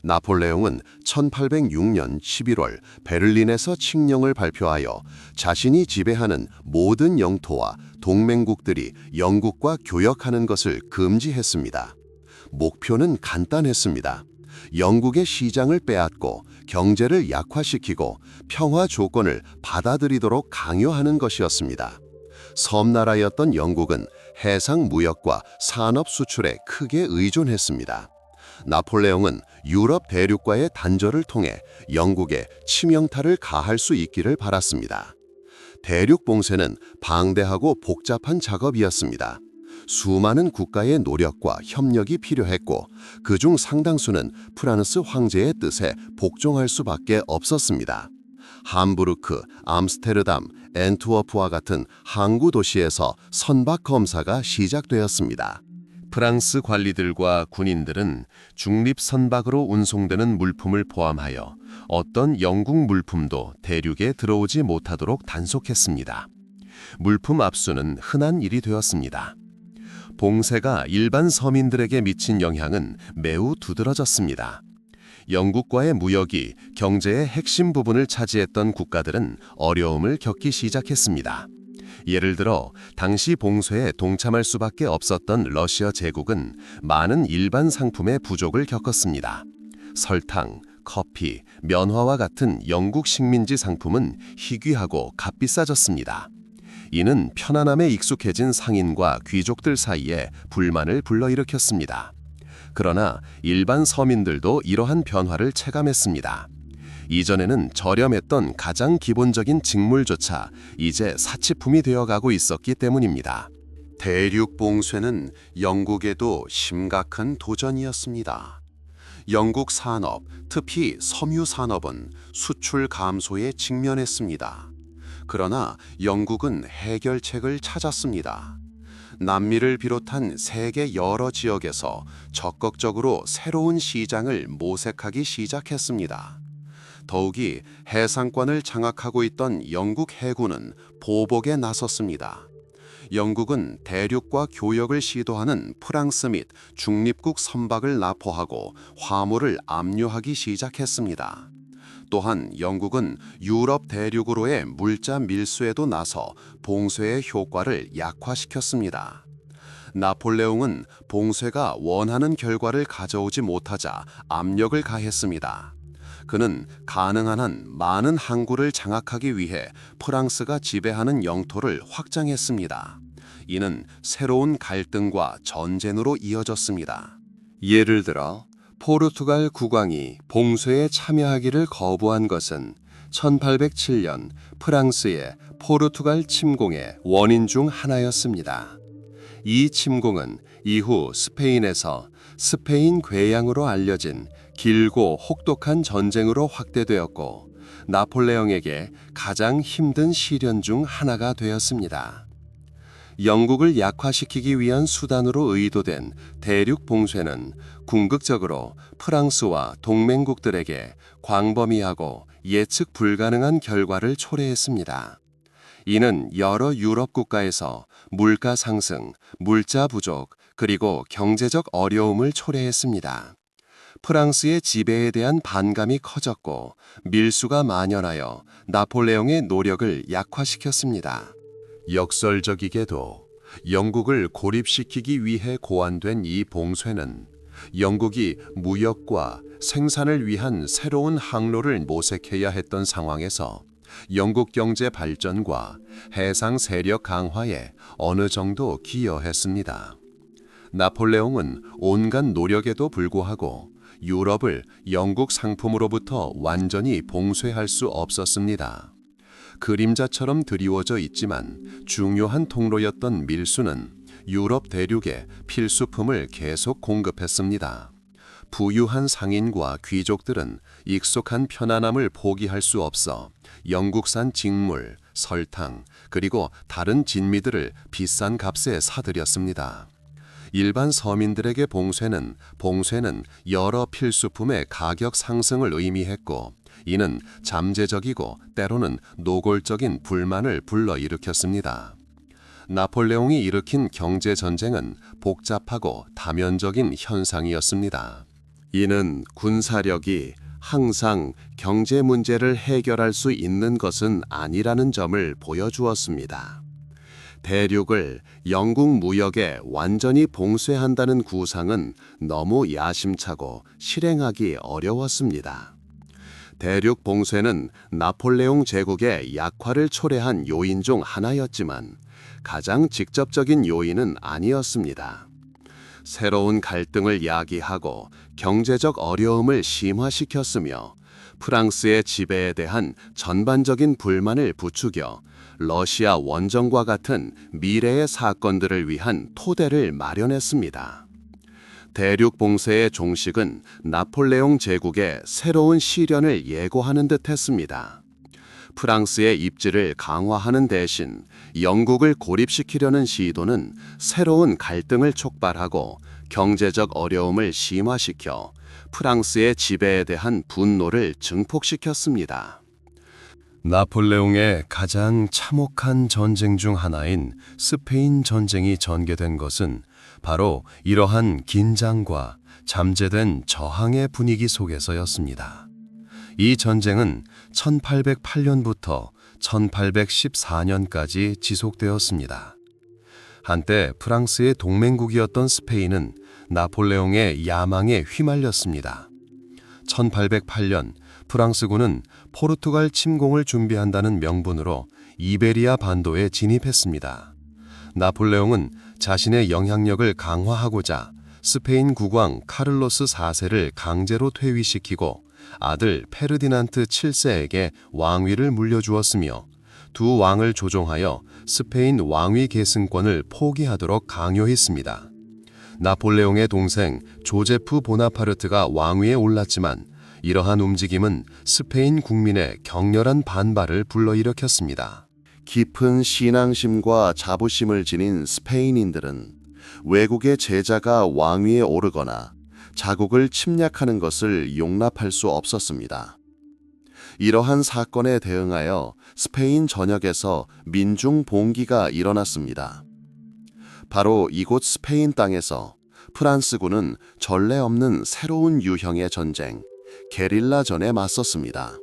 나폴레옹은 1806년 11월 베를린에서 칙령을 발표하여 자신이 지배하는 모든 영토와 동맹국들이 영국과 교역하는 것을 금지했습니다. 목표는 간단했습니다. 영국의 시장을 빼앗고 경제를 약화시키고 평화 조건을 받아들이도록 강요하는 것이었습니다. 섬나라였던 영국은 해상 무역과 산업 수출에 크게 의존했습니다. 나폴레옹은 유럽 대륙과의 단절을 통해 영국에 치명타를 가할 수 있기를 바랐습니다. 대륙 봉쇄는 방대하고 복잡한 작업이었습니다. 수많은 국가의 노력과 협력이 필요했고, 그중 상당수는 프랑스 황제의 뜻에 복종할 수밖에 없었습니다. 함부르크, 암스테르담, 앤트워프와 같은 항구 도시에서 선박 검사가 시작되었습니다. 프랑스 관리들과 군인들은 중립 선박으로 운송되는 물품을 포함하여 어떤 영국 물품도 대륙에 들어오지 못하도록 단속했습니다. 물품 압수는 흔한 일이 되었습니다. 봉쇄가 일반 서민들에게 미친 영향은 매우 두드러졌습니다. 영국과의 무역이 경제의 핵심 부분을 차지했던 국가들은 어려움을 겪기 시작했습니다. 예를 들어 당시 봉쇄에 동참할 수밖에 없었던 러시아 제국은 많은 일반 상품의 부족을 겪었습니다. 설탕, 커피, 면화와 같은 영국 식민지 상품은 희귀하고 값비싸졌습니다. 이는 편안함에 익숙해진 상인과 귀족들 사이에 불만을 불러일으켰습니다. 그러나 일반 서민들도 이러한 변화를 체감했습니다. 이전에는 저렴했던 가장 기본적인 직물조차 이제 사치품이 되어가고 있었기 때문입니다. 대륙 봉쇄는 영국에도 심각한 도전이었습니다. 영국 산업, 특히 섬유 산업은 수출 감소에 직면했습니다. 그러나 영국은 해결책을 찾았습니다. 남미를 비롯한 세계 여러 지역에서 적극적으로 새로운 시장을 모색하기 시작했습니다. 더욱이 해상권을 장악하고 있던 영국 해군은 보복에 나섰습니다. 영국은 대륙과 교역을 시도하는 프랑스 및 중립국 선박을 납포하고 화물을 압류하기 시작했습니다. 또한 영국은 유럽 대륙으로의 물자 밀수에도 나서 봉쇄의 효과를 약화시켰습니다. 나폴레옹은 봉쇄가 원하는 결과를 가져오지 못하자 압력을 가했습니다. 그는 가능한 한 많은 항구를 장악하기 위해 프랑스가 지배하는 영토를 확장했습니다. 이는 새로운 갈등과 전쟁으로 이어졌습니다. 예를 들어 포르투갈 국왕이 봉쇄에 참여하기를 거부한 것은 1807년 프랑스의 포르투갈 침공의 원인 중 하나였습니다. 이 침공은 이후 스페인에서 스페인 괴양으로 알려진 길고 혹독한 전쟁으로 확대되었고 나폴레옹에게 가장 힘든 시련 중 하나가 되었습니다. 영국을 약화시키기 위한 수단으로 의도된 대륙 봉쇄는 궁극적으로 프랑스와 동맹국들에게 광범위하고 예측 불가능한 결과를 초래했습니다. 이는 여러 유럽 국가에서 물가 상승, 물자 부족, 그리고 경제적 어려움을 초래했습니다. 프랑스의 지배에 대한 반감이 커졌고 밀수가 만연하여 나폴레옹의 노력을 약화시켰습니다. 역설적이게도 영국을 고립시키기 위해 고안된 이 봉쇄는 영국이 무역과 생산을 위한 새로운 항로를 모색해야 했던 상황에서 영국 경제 발전과 해상 세력 강화에 어느 정도 기여했습니다. 나폴레옹은 온갖 노력에도 불구하고 유럽을 영국 상품으로부터 완전히 봉쇄할 수 없었습니다. 그림자처럼 드리워져 있지만 중요한 통로였던 밀수는 유럽 대륙에 필수품을 계속 공급했습니다. 부유한 상인과 귀족들은 익숙한 편안함을 포기할 수 없어 영국산 직물, 설탕, 그리고 다른 진미들을 비싼 값에 사들였습니다. 일반 서민들에게 봉쇄는 여러 필수품의 가격 상승을 의미했고 이는 잠재적이고 때로는 노골적인 불만을 불러일으켰습니다. 나폴레옹이 일으킨 경제전쟁은 복잡하고 다면적인 현상이었습니다. 이는 군사력이 항상 경제 문제를 해결할 수 있는 것은 아니라는 점을 보여주었습니다. 대륙을 영국 무역에 완전히 봉쇄한다는 구상은 너무 야심차고 실행하기 어려웠습니다. 대륙 봉쇄는 나폴레옹 제국의 약화를 초래한 요인 중 하나였지만 가장 직접적인 요인은 아니었습니다. 새로운 갈등을 야기하고 경제적 어려움을 심화시켰으며 프랑스의 지배에 대한 전반적인 불만을 부추겨 러시아 원정과 같은 미래의 사건들을 위한 토대를 마련했습니다. 대륙 봉쇄의 종식은 나폴레옹 제국의 새로운 시련을 예고하는 듯 했습니다. 프랑스의 입지를 강화하는 대신 영국을 고립시키려는 시도는 새로운 갈등을 촉발하고 경제적 어려움을 심화시켜 프랑스의 지배에 대한 분노를 증폭시켰습니다. 나폴레옹의 가장 참혹한 전쟁 중 하나인 스페인 전쟁이 전개된 것은 바로 이러한 긴장과 잠재된 저항의 분위기 속에서였습니다. 이 전쟁은 1808년부터 1814년까지 지속되었습니다. 한때 프랑스의 동맹국이었던 스페인은 나폴레옹의 야망에 휘말렸습니다. 1808년 프랑스군은 포르투갈 침공을 준비한다는 명분으로 이베리아 반도에 진입했습니다. 나폴레옹은 자신의 영향력을 강화하고자 스페인 국왕 카를로스 4세를 강제로 퇴위시키고 아들 페르디난트 7세에게 왕위를 물려주었으며 두 왕을 조종하여 스페인 왕위 계승권을 포기하도록 강요했습니다. 나폴레옹의 동생 조제프 보나파르트가 왕위에 올랐지만 이러한 움직임은 스페인 국민의 격렬한 반발을 불러일으켰습니다. 깊은 신앙심과 자부심을 지닌 스페인인들은 외국의 제자가 왕위에 오르거나 자국을 침략하는 것을 용납할 수 없었습니다. 이러한 사건에 대응하여 스페인 전역에서 민중 봉기가 일어났습니다. 바로 이곳 스페인 땅에서 프랑스군은 전례 없는 새로운 유형의 전쟁, 게릴라전에 맞섰습니다.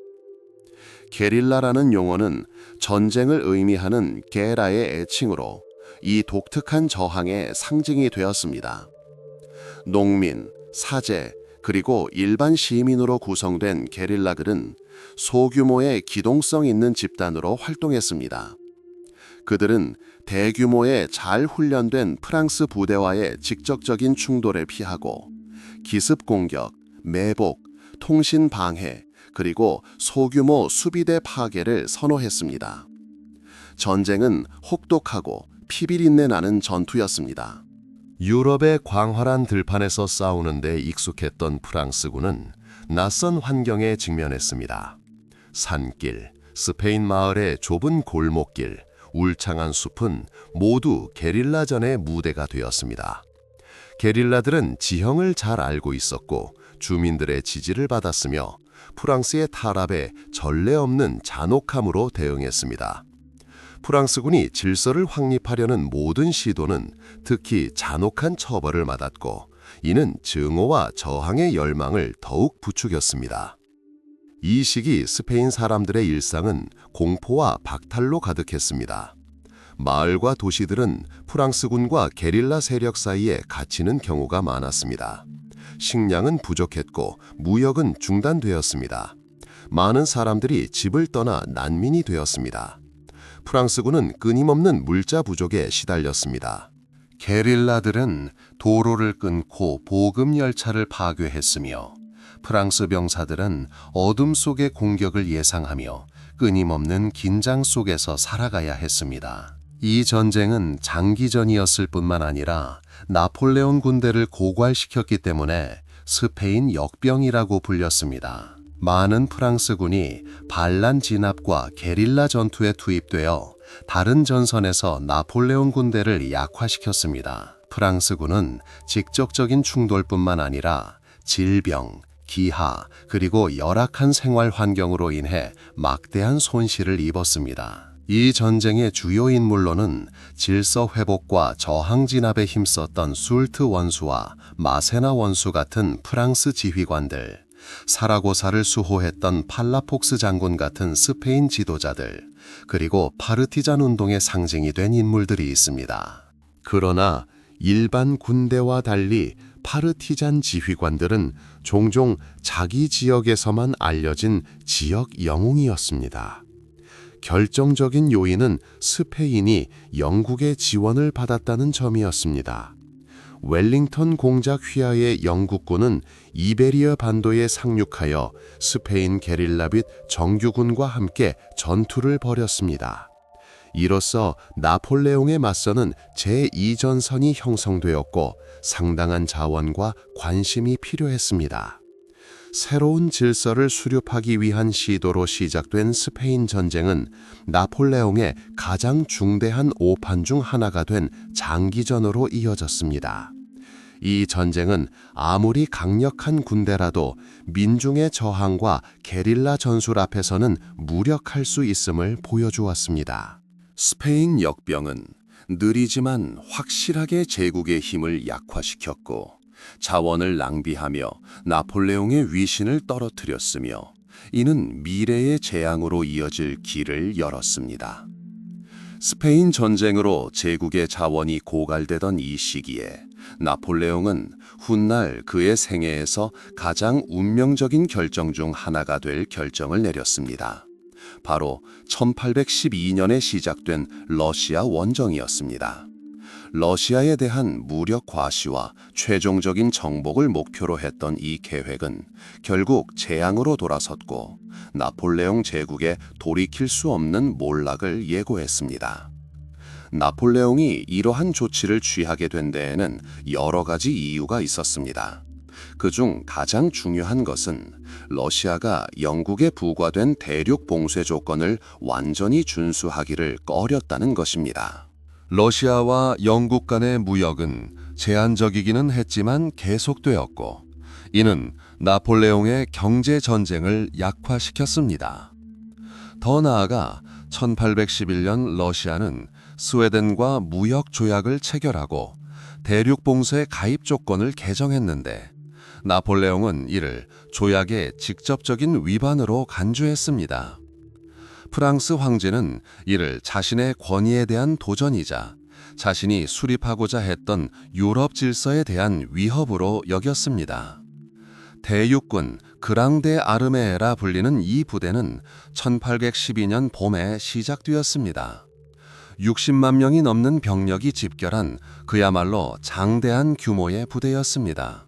게릴라라는 용어는 전쟁을 의미하는 게라의 애칭으로 이 독특한 저항의 상징이 되었습니다. 농민, 사제, 그리고 일반 시민으로 구성된 게릴라들은 소규모의 기동성 있는 집단으로 활동했습니다. 그들은 대규모의 잘 훈련된 프랑스 부대와의 직접적인 충돌을 피하고 기습 공격, 매복, 통신 방해, 그리고 소규모 수비대 파괴를 선호했습니다. 전쟁은 혹독하고 피비린내 나는 전투였습니다. 유럽의 광활한 들판에서 싸우는 데 익숙했던 프랑스군은 낯선 환경에 직면했습니다. 산길, 스페인 마을의 좁은 골목길, 울창한 숲은 모두 게릴라전의 무대가 되었습니다. 게릴라들은 지형을 잘 알고 있었고 주민들의 지지를 받았으며 프랑스의 타락에 전례 없는 잔혹함으로 대응했습니다. 프랑스군이 질서를 확립하려는 모든 시도는 특히 잔혹한 처벌을 맞았고 이는 증오와 저항의 열망을 더욱 부추겼습니다. 이 시기 스페인 사람들의 일상은 공포와 박탈로 가득했습니다. 마을과 도시들은 프랑스군과 게릴라 세력 사이에 갇히는 경우가 많았습니다. 식량은 부족했고 무역은 중단되었습니다. 많은 사람들이 집을 떠나 난민이 되었습니다. 프랑스군은 끊임없는 물자 부족에 시달렸습니다. 게릴라들은 도로를 끊고 보급 열차를 파괴했으며 프랑스 병사들은 어둠 속의 공격을 예상하며 끊임없는 긴장 속에서 살아가야 했습니다. 이 전쟁은 장기전이었을 뿐만 아니라 나폴레옹 군대를 고갈시켰기 때문에 스페인 역병이라고 불렸습니다. 많은 프랑스군이 반란 진압과 게릴라 전투에 투입되어 다른 전선에서 나폴레옹 군대를 약화시켰습니다. 프랑스군은 직접적인 충돌뿐만 아니라 질병, 기하, 그리고 열악한 생활 환경으로 인해 막대한 손실을 입었습니다. 이 전쟁의 주요 인물로는 질서 회복과 저항 진압에 힘썼던 술트 원수와 마세나 원수 같은 프랑스 지휘관들, 사라고사를 수호했던 팔라폭스 장군 같은 스페인 지도자들, 그리고 파르티잔 운동의 상징이 된 인물들이 있습니다. 그러나 일반 군대와 달리 파르티잔 지휘관들은 종종 자기 지역에서만 알려진 지역 영웅이었습니다. 결정적인 요인은 스페인이 영국의 지원을 받았다는 점이었습니다. 웰링턴 공작 휘하의 영국군은 이베리아 반도에 상륙하여 스페인 게릴라 및 정규군과 함께 전투를 벌였습니다. 이로써 나폴레옹에 맞서는 제2전선이 형성되었고 상당한 자원과 관심이 필요했습니다. 새로운 질서를 수립하기 위한 시도로 시작된 스페인 전쟁은 나폴레옹의 가장 중대한 오판 중 하나가 된 장기전으로 이어졌습니다. 이 전쟁은 아무리 강력한 군대라도 민중의 저항과 게릴라 전술 앞에서는 무력할 수 있음을 보여주었습니다. 스페인 역병은 느리지만 확실하게 제국의 힘을 약화시켰고 자원을 낭비하며 나폴레옹의 위신을 떨어뜨렸으며 이는 미래의 재앙으로 이어질 길을 열었습니다. 스페인 전쟁으로 제국의 자원이 고갈되던 이 시기에 나폴레옹은 훗날 그의 생애에서 가장 운명적인 결정 중 하나가 될 결정을 내렸습니다. 바로 1812년에 시작된 러시아 원정이었습니다. 러시아에 대한 무력 과시와 최종적인 정복을 목표로 했던 이 계획은 결국 재앙으로 돌아섰고 나폴레옹 제국에 돌이킬 수 없는 몰락을 예고했습니다. 나폴레옹이 이러한 조치를 취하게 된 데에는 여러 가지 이유가 있었습니다. 그중 가장 중요한 것은 러시아가 영국에 부과된 대륙 봉쇄 조건을 완전히 준수하기를 꺼렸다는 것입니다. 러시아와 영국 간의 무역은 제한적이기는 했지만 계속되었고, 이는 나폴레옹의 경제 전쟁을 약화시켰습니다. 더 나아가 1811년 러시아는 스웨덴과 무역 조약을 체결하고 대륙 봉쇄 가입 조건을 개정했는데, 나폴레옹은 이를 조약의 직접적인 위반으로 간주했습니다. 프랑스 황제는 이를 자신의 권위에 대한 도전이자 자신이 수립하고자 했던 유럽 질서에 대한 위협으로 여겼습니다. 대육군 그랑데 아르메라 불리는 이 부대는 1812년 봄에 시작되었습니다. 60만 명이 넘는 병력이 집결한 그야말로 장대한 규모의 부대였습니다.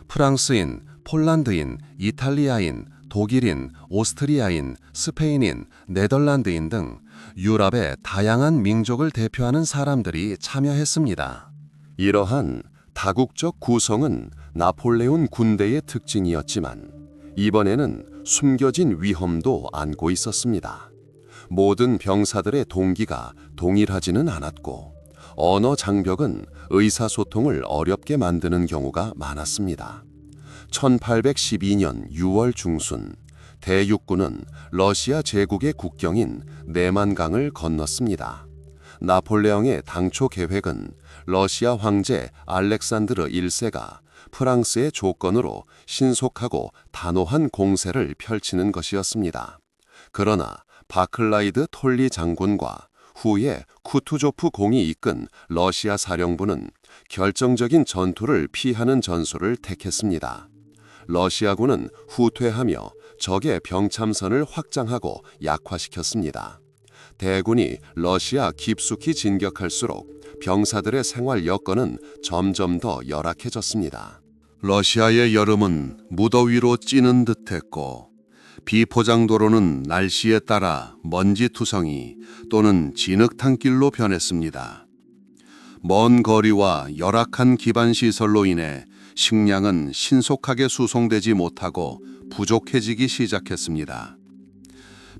프랑스인, 폴란드인, 이탈리아인, 독일인, 오스트리아인, 스페인인, 네덜란드인 등 유럽의 다양한 민족을 대표하는 사람들이 참여했습니다. 이러한 다국적 구성은 나폴레온 군대의 특징이었지만 이번에는 숨겨진 위험도 안고 있었습니다. 모든 병사들의 동기가 동일하지는 않았고 언어 장벽은 의사소통을 어렵게 만드는 경우가 많았습니다. 1812년 6월 중순 대육군은 러시아 제국의 국경인 네만강을 건넜습니다. 나폴레옹의 당초 계획은 러시아 황제 알렉산드르 1세가 프랑스의 조건으로 신속하고 단호한 공세를 펼치는 것이었습니다. 그러나 바클라이드 톨리 장군과 후에 쿠투조프 공이 이끈 러시아 사령부는 결정적인 전투를 피하는 전술을 택했습니다. 러시아군은 후퇴하며 적의 병참선을 확장하고 약화시켰습니다. 대군이 러시아 깊숙이 진격할수록 병사들의 생활 여건은 점점 더 열악해졌습니다. 러시아의 여름은 무더위로 찌는 듯했고 비포장도로는 날씨에 따라 먼지투성이 또는 진흙탕길로 변했습니다. 먼 거리와 열악한 기반시설로 인해 식량은 신속하게 수송되지 못하고 부족해지기 시작했습니다.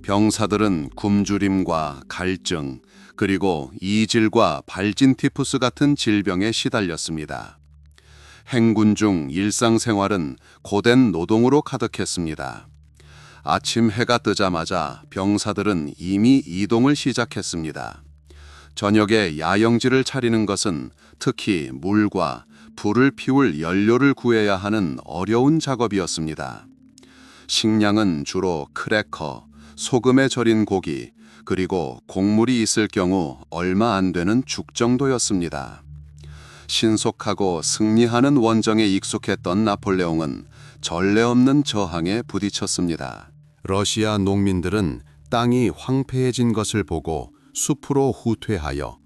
병사들은 굶주림과 갈증, 그리고 이질과 발진 티푸스 같은 질병에 시달렸습니다. 행군 중 일상생활은 고된 노동으로 가득했습니다. 아침 해가 뜨자마자 병사들은 이미 이동을 시작했습니다. 저녁에 야영지를 차리는 것은 특히 물과 불을 피울 연료를 구해야 하는 어려운 작업이었습니다. 식량은 주로 크래커, 소금에 절인 고기, 그리고 곡물이 있을 경우 얼마 안 되는 죽 정도였습니다. 신속하고 승리하는 원정에 익숙했던 나폴레옹은 전례 없는 저항에 부딪혔습니다. 러시아 농민들은 땅이 황폐해진 것을 보고 숲으로 후퇴하여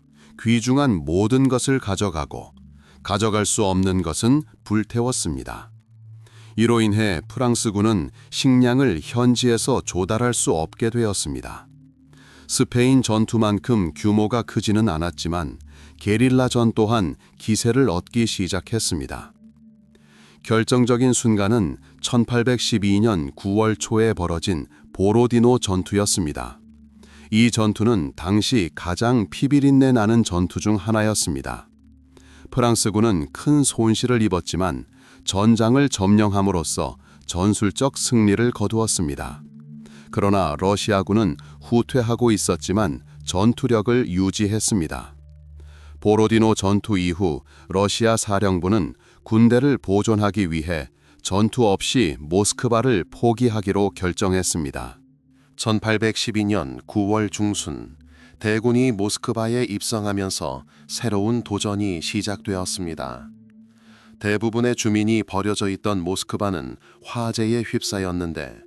귀중한 모든 것을 가져가고 가져갈 수 없는 것은 불태웠습니다. 이로 인해 프랑스군은 식량을 현지에서 조달할 수 없게 되었습니다. 스페인 전투만큼 규모가 크지는 않았지만 게릴라전 또한 기세를 얻기 시작했습니다. 결정적인 순간은 1812년 9월 초에 벌어진 보로디노 전투였습니다. 이 전투는 당시 가장 피비린내 나는 전투 중 하나였습니다. 프랑스군은 큰 손실을 입었지만 전장을 점령함으로써 전술적 승리를 거두었습니다. 그러나 러시아군은 후퇴하고 있었지만 전투력을 유지했습니다. 보로디노 전투 이후 러시아 사령부는 군대를 보존하기 위해 전투 없이 모스크바를 포기하기로 결정했습니다. 1812년 9월 중순 대군이 모스크바에 입성하면서 새로운 도전이 시작되었습니다. 대부분의 주민이 버려져 있던 모스크바는 화재에 휩싸였는데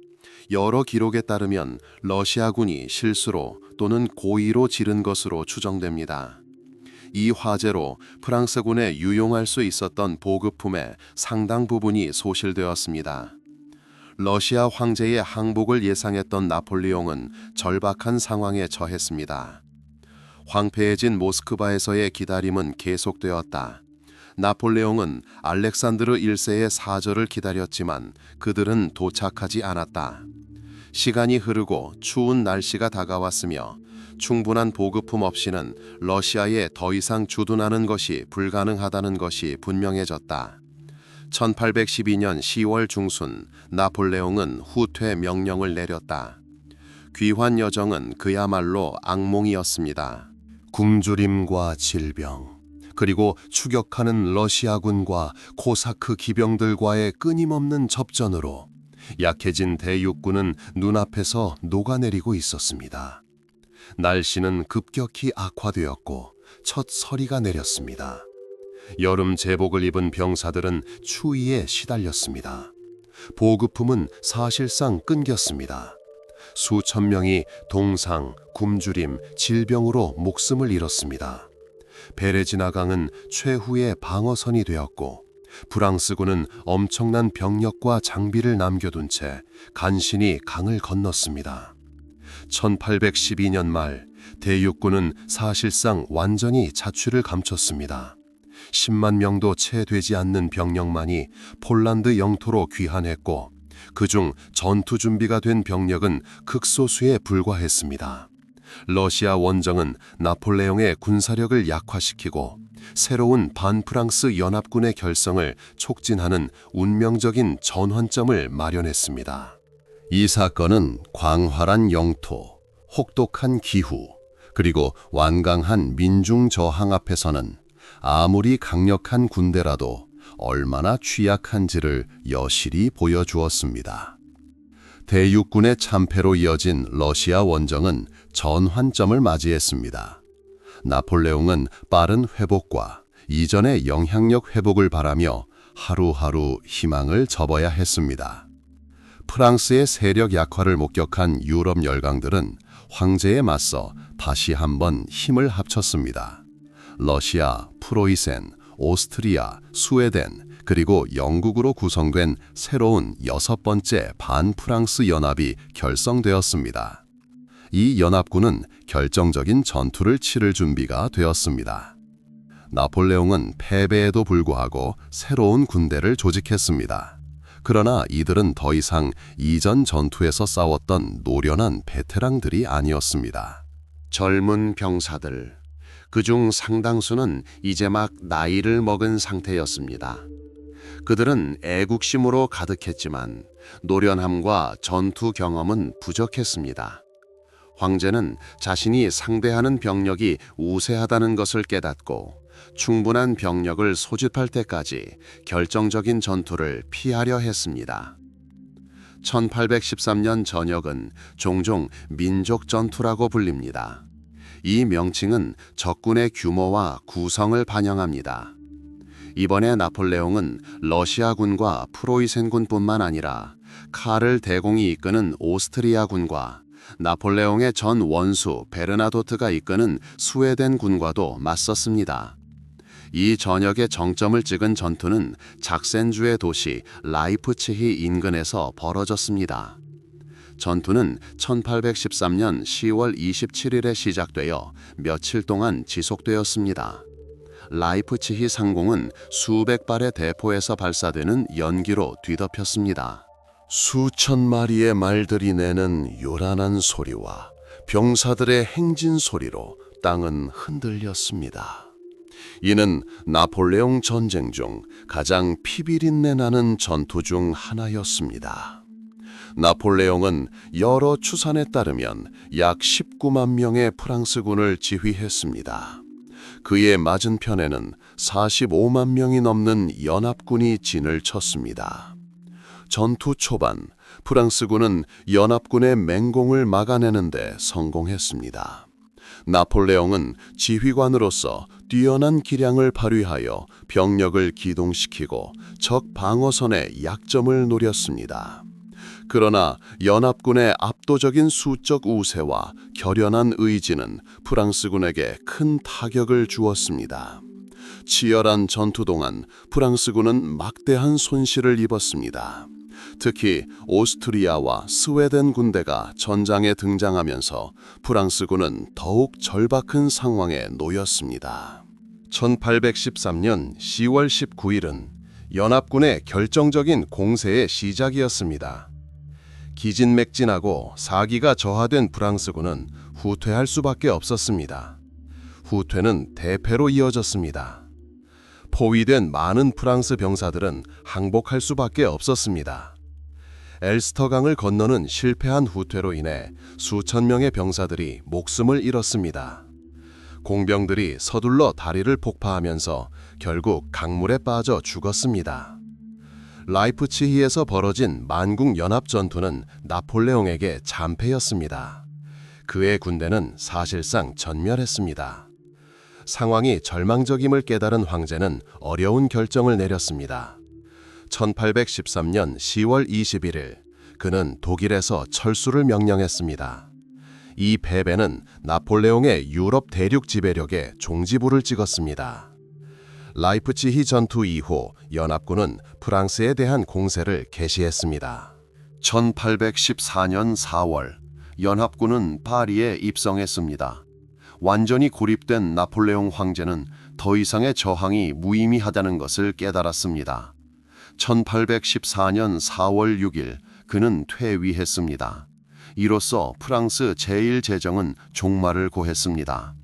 여러 기록에 따르면 러시아군이 실수로 또는 고의로 지른 것으로 추정됩니다. 이 화재로 프랑스군에 유용할 수 있었던 보급품의 상당 부분이 소실되었습니다. 러시아 황제의 항복을 예상했던 나폴레옹은 절박한 상황에 처했습니다. 황폐해진 모스크바에서의 기다림은 계속되었다. 나폴레옹은 알렉산드르 1세의 사절을 기다렸지만 그들은 도착하지 않았다. 시간이 흐르고 추운 날씨가 다가왔으며 충분한 보급품 없이는 러시아에 더 이상 주둔하는 것이 불가능하다는 것이 분명해졌다. 1812년 10월 중순 나폴레옹은 후퇴 명령을 내렸다. 귀환 여정은 그야말로 악몽이었습니다. 굶주림과 질병, 그리고 추격하는 러시아군과 코사크 기병들과의 끊임없는 접전으로 약해진 대육군은 눈앞에서 녹아내리고 있었습니다. 날씨는 급격히 악화되었고 첫 서리가 내렸습니다. 여름 제복을 입은 병사들은 추위에 시달렸습니다. 보급품은 사실상 끊겼습니다. 수천 명이 동상, 굶주림, 질병으로 목숨을 잃었습니다. 베레지나 강은 최후의 방어선이 되었고 프랑스군은 엄청난 병력과 장비를 남겨둔 채 간신히 강을 건넜습니다. 1812년 말 대육군은 사실상 완전히 자취를 감췄습니다. 10만 명도 채 되지 않는 병력만이 폴란드 영토로 귀환했고 그중 전투 준비가 된 병력은 극소수에 불과했습니다. 러시아 원정은 나폴레옹의 군사력을 약화시키고 새로운 반프랑스 연합군의 결성을 촉진하는 운명적인 전환점을 마련했습니다. 이 사건은 광활한 영토, 혹독한 기후, 그리고 완강한 민중 저항 앞에서는 아무리 강력한 군대라도 얼마나 취약한지를 여실히 보여주었습니다. 대육군의 참패로 이어진 러시아 원정은 전환점을 맞이했습니다. 나폴레옹은 빠른 회복과 이전의 영향력 회복을 바라며 하루하루 희망을 접어야 했습니다. 프랑스의 세력 약화를 목격한 유럽 열강들은 황제에 맞서 다시 한번 힘을 합쳤습니다. 러시아, 프로이센, 오스트리아, 스웨덴, 그리고 영국으로 구성된 새로운 6번째 반프랑스 연합이 결성되었습니다. 이 연합군은 결정적인 전투를 치를 준비가 되었습니다. 나폴레옹은 패배에도 불구하고 새로운 군대를 조직했습니다. 그러나 이들은 더 이상 이전 전투에서 싸웠던 노련한 베테랑들이 아니었습니다. 젊은 병사들, 그중 상당수는 이제 막 나이를 먹은 상태였습니다. 그들은 애국심으로 가득했지만 노련함과 전투 경험은 부족했습니다. 황제는 자신이 상대하는 병력이 우세하다는 것을 깨닫고 충분한 병력을 소집할 때까지 결정적인 전투를 피하려 했습니다. 1813년 전역은 종종 민족 전투라고 불립니다. 이 명칭은 적군의 규모와 구성을 반영합니다. 이번에 나폴레옹은 러시아군과 프로이센군뿐만 아니라 카를 대공이 이끄는 오스트리아군과 나폴레옹의 전 원수 베르나도트가 이끄는 스웨덴군과도 맞섰습니다. 이 전역의 정점을 찍은 전투는 작센주의 도시 라이프치히 인근에서 벌어졌습니다. 전투는 1813년 10월 27일에 시작되어 며칠 동안 지속되었습니다. 라이프치히 상공은 수백 발의 대포에서 발사되는 연기로 뒤덮였습니다. 수천 마리의 말들이 내는 요란한 소리와 병사들의 행진 소리로 땅은 흔들렸습니다. 이는 나폴레옹 전쟁 중 가장 피비린내 나는 전투 중 하나였습니다. 나폴레옹은 여러 추산에 따르면 약 19만 명의 프랑스군을 지휘했습니다. 그의 맞은편에는 45만 명이 넘는 연합군이 진을 쳤습니다. 전투 초반, 프랑스군은 연합군의 맹공을 막아내는데 성공했습니다. 나폴레옹은 지휘관으로서 뛰어난 기량을 발휘하여 병력을 기동시키고 적 방어선의 약점을 노렸습니다. 그러나 연합군의 압도적인 수적 우세와 결연한 의지는 프랑스군에게 큰 타격을 주었습니다. 치열한 전투 동안 프랑스군은 막대한 손실을 입었습니다. 특히 오스트리아와 스웨덴 군대가 전장에 등장하면서 프랑스군은 더욱 절박한 상황에 놓였습니다. 1813년 10월 19일은 연합군의 결정적인 공세의 시작이었습니다. 기진맥진하고 사기가 저하된 프랑스군은 후퇴할 수밖에 없었습니다. 후퇴는 대패로 이어졌습니다. 포위된 많은 프랑스 병사들은 항복할 수밖에 없었습니다. 엘스터강을 건너는 실패한 후퇴로 인해 수천 명의 병사들이 목숨을 잃었습니다. 공병들이 서둘러 다리를 폭파하면서 결국 강물에 빠져 죽었습니다. 라이프치히에서 벌어진 만국 연합 전투는 나폴레옹에게 참패였습니다. 그의 군대는 사실상 전멸했습니다. 상황이 절망적임을 깨달은 황제는 어려운 결정을 내렸습니다. 1813년 10월 21일, 그는 독일에서 철수를 명령했습니다. 이 패배는 나폴레옹의 유럽 대륙 지배력에 종지부를 찍었습니다. 라이프치히 전투 이후 연합군은 프랑스에 대한 공세를 개시했습니다. 1814년 4월, 연합군은 파리에 입성했습니다. 완전히 고립된 나폴레옹 황제는 더 이상의 저항이 무의미하다는 것을 깨달았습니다. 1814년 4월 6일, 그는 퇴위했습니다. 이로써 프랑스 제1제정은 종말을 고했습니다.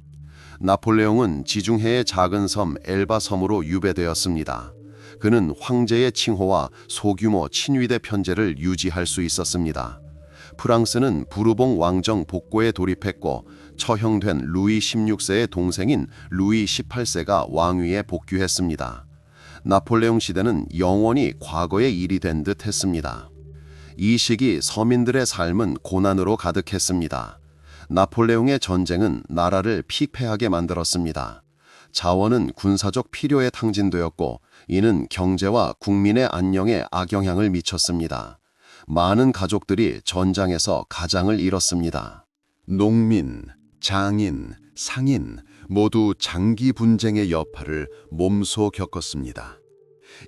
나폴레옹은 지중해의 작은 섬 엘바 섬으로 유배되었습니다. 그는 황제의 칭호와 소규모 친위대 편제를 유지할 수 있었습니다. 프랑스는 부르봉 왕정 복고에 돌입했고 처형된 루이 16세의 동생인 루이 18세가 왕위에 복귀했습니다. 나폴레옹 시대는 영원히 과거의 일이 된 듯 했습니다. 이 시기 서민들의 삶은 고난으로 가득했습니다. 나폴레옹의 전쟁은 나라를 피폐하게 만들었습니다. 자원은 군사적 필요에 탕진되었고 이는 경제와 국민의 안녕에 악영향을 미쳤습니다. 많은 가족들이 전장에서 가장을 잃었습니다. 농민, 장인, 상인 모두 장기 분쟁의 여파를 몸소 겪었습니다.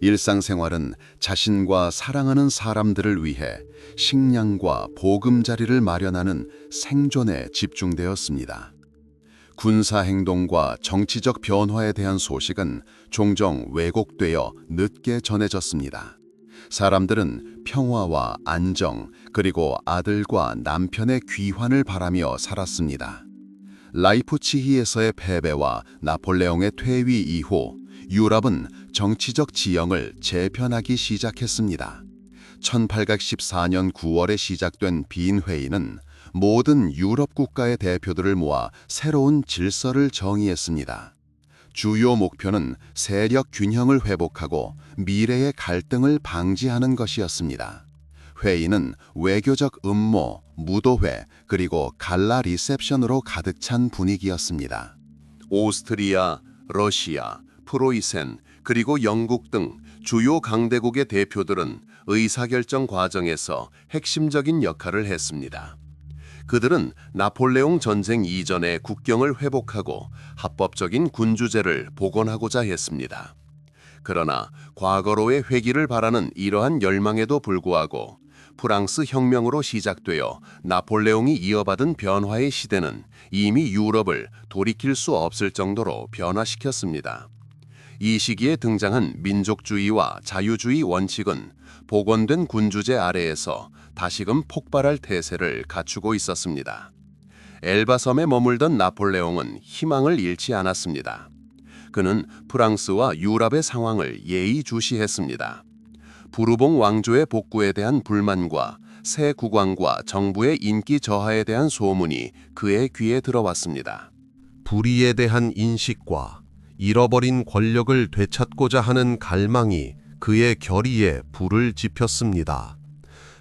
일상생활은 자신과 사랑하는 사람들을 위해 식량과 보금자리를 마련하는 생존에 집중되었습니다. 군사행동과 정치적 변화에 대한 소식은 종종 왜곡되어 늦게 전해졌습니다. 사람들은 평화와 안정, 그리고 아들과 남편의 귀환을 바라며 살았습니다. 라이프치히에서의 패배와 나폴레옹의 퇴위 이후 유럽은 정치적 지형을 재편하기 시작했습니다. 1814년 9월에 시작된 빈회의는 모든 유럽 국가의 대표들을 모아 새로운 질서를 정의했습니다. 주요 목표는 세력 균형을 회복하고 미래의 갈등을 방지하는 것이었습니다. 회의는 외교적 음모, 무도회, 그리고 갈라 리셉션으로 가득 찬 분위기였습니다. 오스트리아, 러시아, 프로이센, 그리고 영국 등 주요 강대국의 대표들은 의사결정 과정에서 핵심적인 역할을 했습니다. 그들은 나폴레옹 전쟁 이전의 국경을 회복하고 합법적인 군주제를 복원하고자 했습니다. 그러나 과거로의 회귀를 바라는 이러한 열망에도 불구하고 프랑스 혁명으로 시작되어 나폴레옹이 이어받은 변화의 시대는 이미 유럽을 돌이킬 수 없을 정도로 변화시켰습니다. 이 시기에 등장한 민족주의와 자유주의 원칙은 복원된 군주제 아래에서 다시금 폭발할 태세를 갖추고 있었습니다. 엘바섬에 머물던 나폴레옹은 희망을 잃지 않았습니다. 그는 프랑스와 유럽의 상황을 예의주시했습니다. 부르봉 왕조의 복구에 대한 불만과 새 국왕과 정부의 인기 저하에 대한 소문이 그의 귀에 들어왔습니다. 불의에 대한 인식과 잃어버린 권력을 되찾고자 하는 갈망이 그의 결의에 불을 지폈습니다.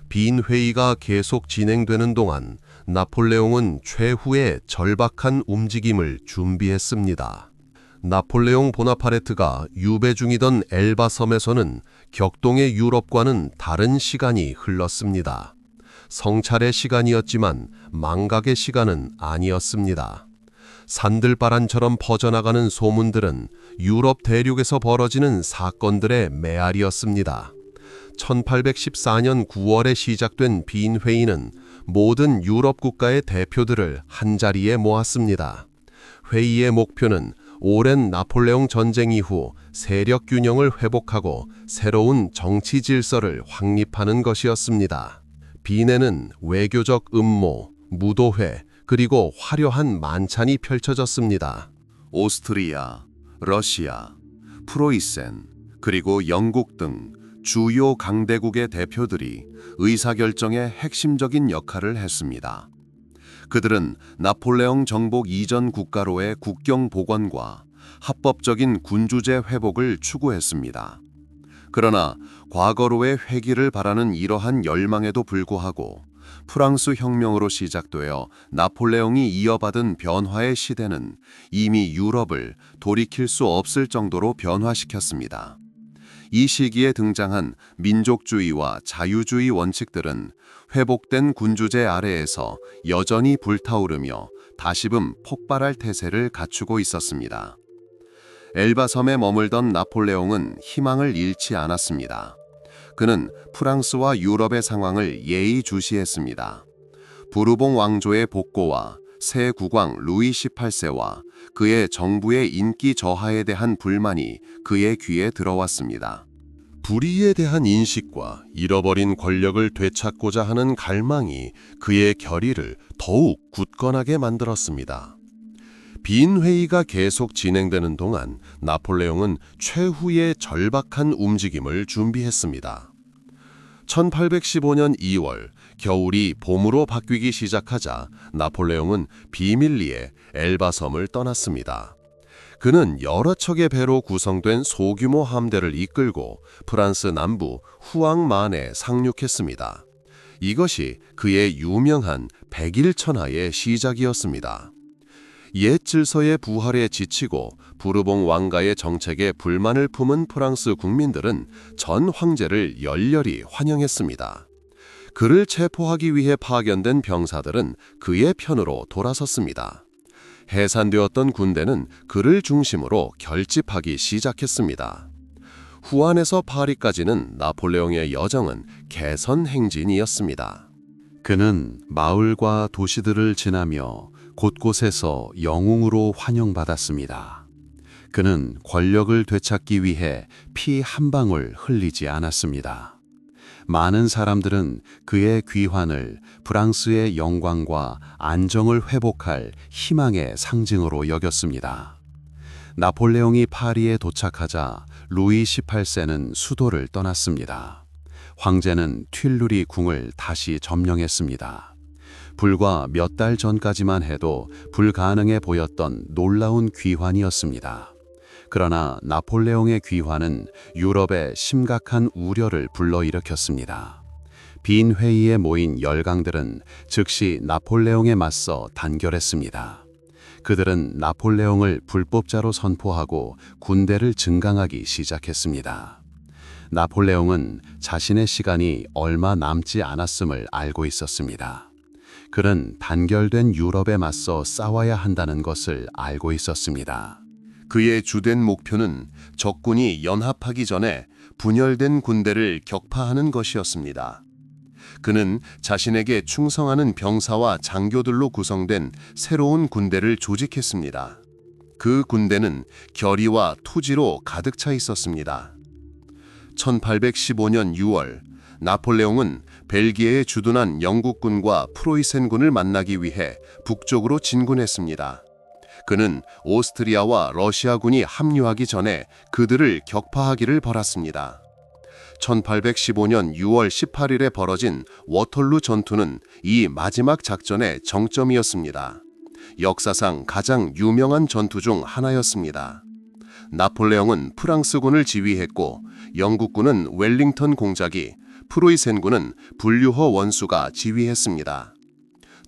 빈 회의가 계속 진행되는 동안 나폴레옹은 최후의 절박한 움직임을 준비했습니다. 나폴레옹 보나파르트가 유배 중이던 엘바 섬에서는 격동의 유럽과는 다른 시간이 흘렀습니다. 성찰의 시간이었지만 망각의 시간은 아니었습니다. 산들바람처럼 퍼져나가는 소문들은 유럽 대륙에서 벌어지는 사건들의 메아리였습니다. 1814년 9월에 시작된 빈 회의는 모든 유럽 국가의 대표들을 한자리에 모았습니다. 회의의 목표는 오랜 나폴레옹 전쟁 이후 세력 균형을 회복하고 새로운 정치 질서를 확립하는 것이었습니다. 빈에는 외교적 음모, 무도회, 그리고 화려한 만찬이 펼쳐졌습니다. 오스트리아, 러시아, 프로이센, 그리고 영국 등 주요 강대국의 대표들이 의사결정에 핵심적인 역할을 했습니다. 그들은 나폴레옹 정복 이전 국가로의 국경 복원과 합법적인 군주제 회복을 추구했습니다. 그러나 과거로의 회귀를 바라는 이러한 열망에도 불구하고 프랑스 혁명으로 시작되어 나폴레옹이 이어받은 변화의 시대는 이미 유럽을 돌이킬 수 없을 정도로 변화시켰습니다. 이 시기에 등장한 민족주의와 자유주의 원칙들은 회복된 군주제 아래에서 여전히 불타오르며 다시금 폭발할 태세를 갖추고 있었습니다. 엘바 섬에 머물던 나폴레옹은 희망을 잃지 않았습니다. 그는 프랑스와 유럽의 상황을 예의주시했습니다. 부르봉 왕조의 복고와 새 국왕 루이 18세와 그의 정부의 인기 저하에 대한 불만이 그의 귀에 들어왔습니다. 불의에 대한 인식과 잃어버린 권력을 되찾고자 하는 갈망이 그의 결의를 더욱 굳건하게 만들었습니다. 빈 회의가 계속 진행되는 동안 나폴레옹은 최후의 절박한 움직임을 준비했습니다. 1815년 2월, 겨울이 봄으로 바뀌기 시작하자 나폴레옹은 비밀리에 엘바 섬을 떠났습니다. 그는 여러 척의 배로 구성된 소규모 함대를 이끌고 프랑스 남부 후앙만에 상륙했습니다. 이것이 그의 유명한 백일천하의 시작이었습니다. 옛 질서의 부활에 지치고 부르봉 왕가의 정책에 불만을 품은 프랑스 국민들은 전 황제를 열렬히 환영했습니다. 그를 체포하기 위해 파견된 병사들은 그의 편으로 돌아섰습니다. 해산되었던 군대는 그를 중심으로 결집하기 시작했습니다. 후안에서 파리까지는 나폴레옹의 여정은 개선 행진이었습니다. 그는 마을과 도시들을 지나며 곳곳에서 영웅으로 환영받았습니다. 그는 권력을 되찾기 위해 피 한 방울 흘리지 않았습니다. 많은 사람들은 그의 귀환을 프랑스의 영광과 안정을 회복할 희망의 상징으로 여겼습니다. 나폴레옹이 파리에 도착하자 루이 18세는 수도를 떠났습니다. 황제는 튠루리 궁을 다시 점령했습니다. 불과 몇 달 전까지만 해도 불가능해 보였던 놀라운 귀환이었습니다. 그러나 나폴레옹의 귀환은 유럽에 심각한 우려를 불러일으켰습니다. 빈 회의에 모인 열강들은 즉시 나폴레옹에 맞서 단결했습니다. 그들은 나폴레옹을 불법자로 선포하고 군대를 증강하기 시작했습니다. 나폴레옹은 자신의 시간이 얼마 남지 않았음을 알고 있었습니다. 그는 단결된 유럽에 맞서 싸워야 한다는 것을 알고 있었습니다. 그의 주된 목표는 적군이 연합하기 전에 분열된 군대를 격파하는 것이었습니다. 그는 자신에게 충성하는 병사와 장교들로 구성된 새로운 군대를 조직했습니다. 그 군대는 결의와 투지로 가득 차 있었습니다. 1815년 6월, 나폴레옹은 벨기에에 주둔한 영국군과 프로이센군을 만나기 위해 북쪽으로 진군했습니다. 그는 오스트리아와 러시아군이 합류하기 전에 그들을 격파하기를 벌였습니다. 1815년 6월 18일에 벌어진 워털루 전투는 이 마지막 작전의 정점이었습니다. 역사상 가장 유명한 전투 중 하나였습니다. 나폴레옹은 프랑스군을 지휘했고 영국군은 웰링턴 공작이, 프로이센군은 분류허 원수가 지휘했습니다.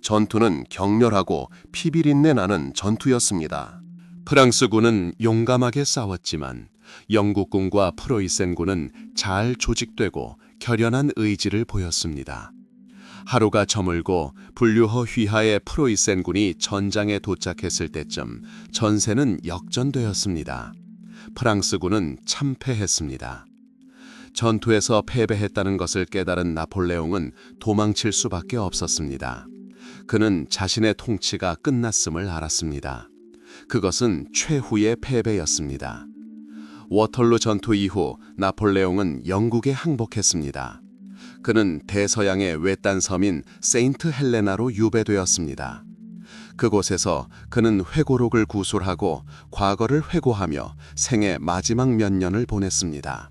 전투는 격렬하고 피비린내 나는 전투였습니다. 프랑스군은 용감하게 싸웠지만 영국군과 프로이센군은 잘 조직되고 결연한 의지를 보였습니다. 하루가 저물고 분류허 휘하의 프로이센군이 전장에 도착했을 때쯤 전세는 역전되었습니다. 프랑스군은 참패했습니다. 전투에서 패배했다는 것을 깨달은 나폴레옹은 도망칠 수밖에 없었습니다. 그는 자신의 통치가 끝났음을 알았습니다. 그것은 최후의 패배였습니다. 워털루 전투 이후 나폴레옹은 영국에 항복했습니다. 그는 대서양의 외딴 섬인 세인트 헬레나로 유배되었습니다. 그곳에서 그는 회고록을 구술하고 과거를 회고하며 생애 마지막 몇 년을 보냈습니다.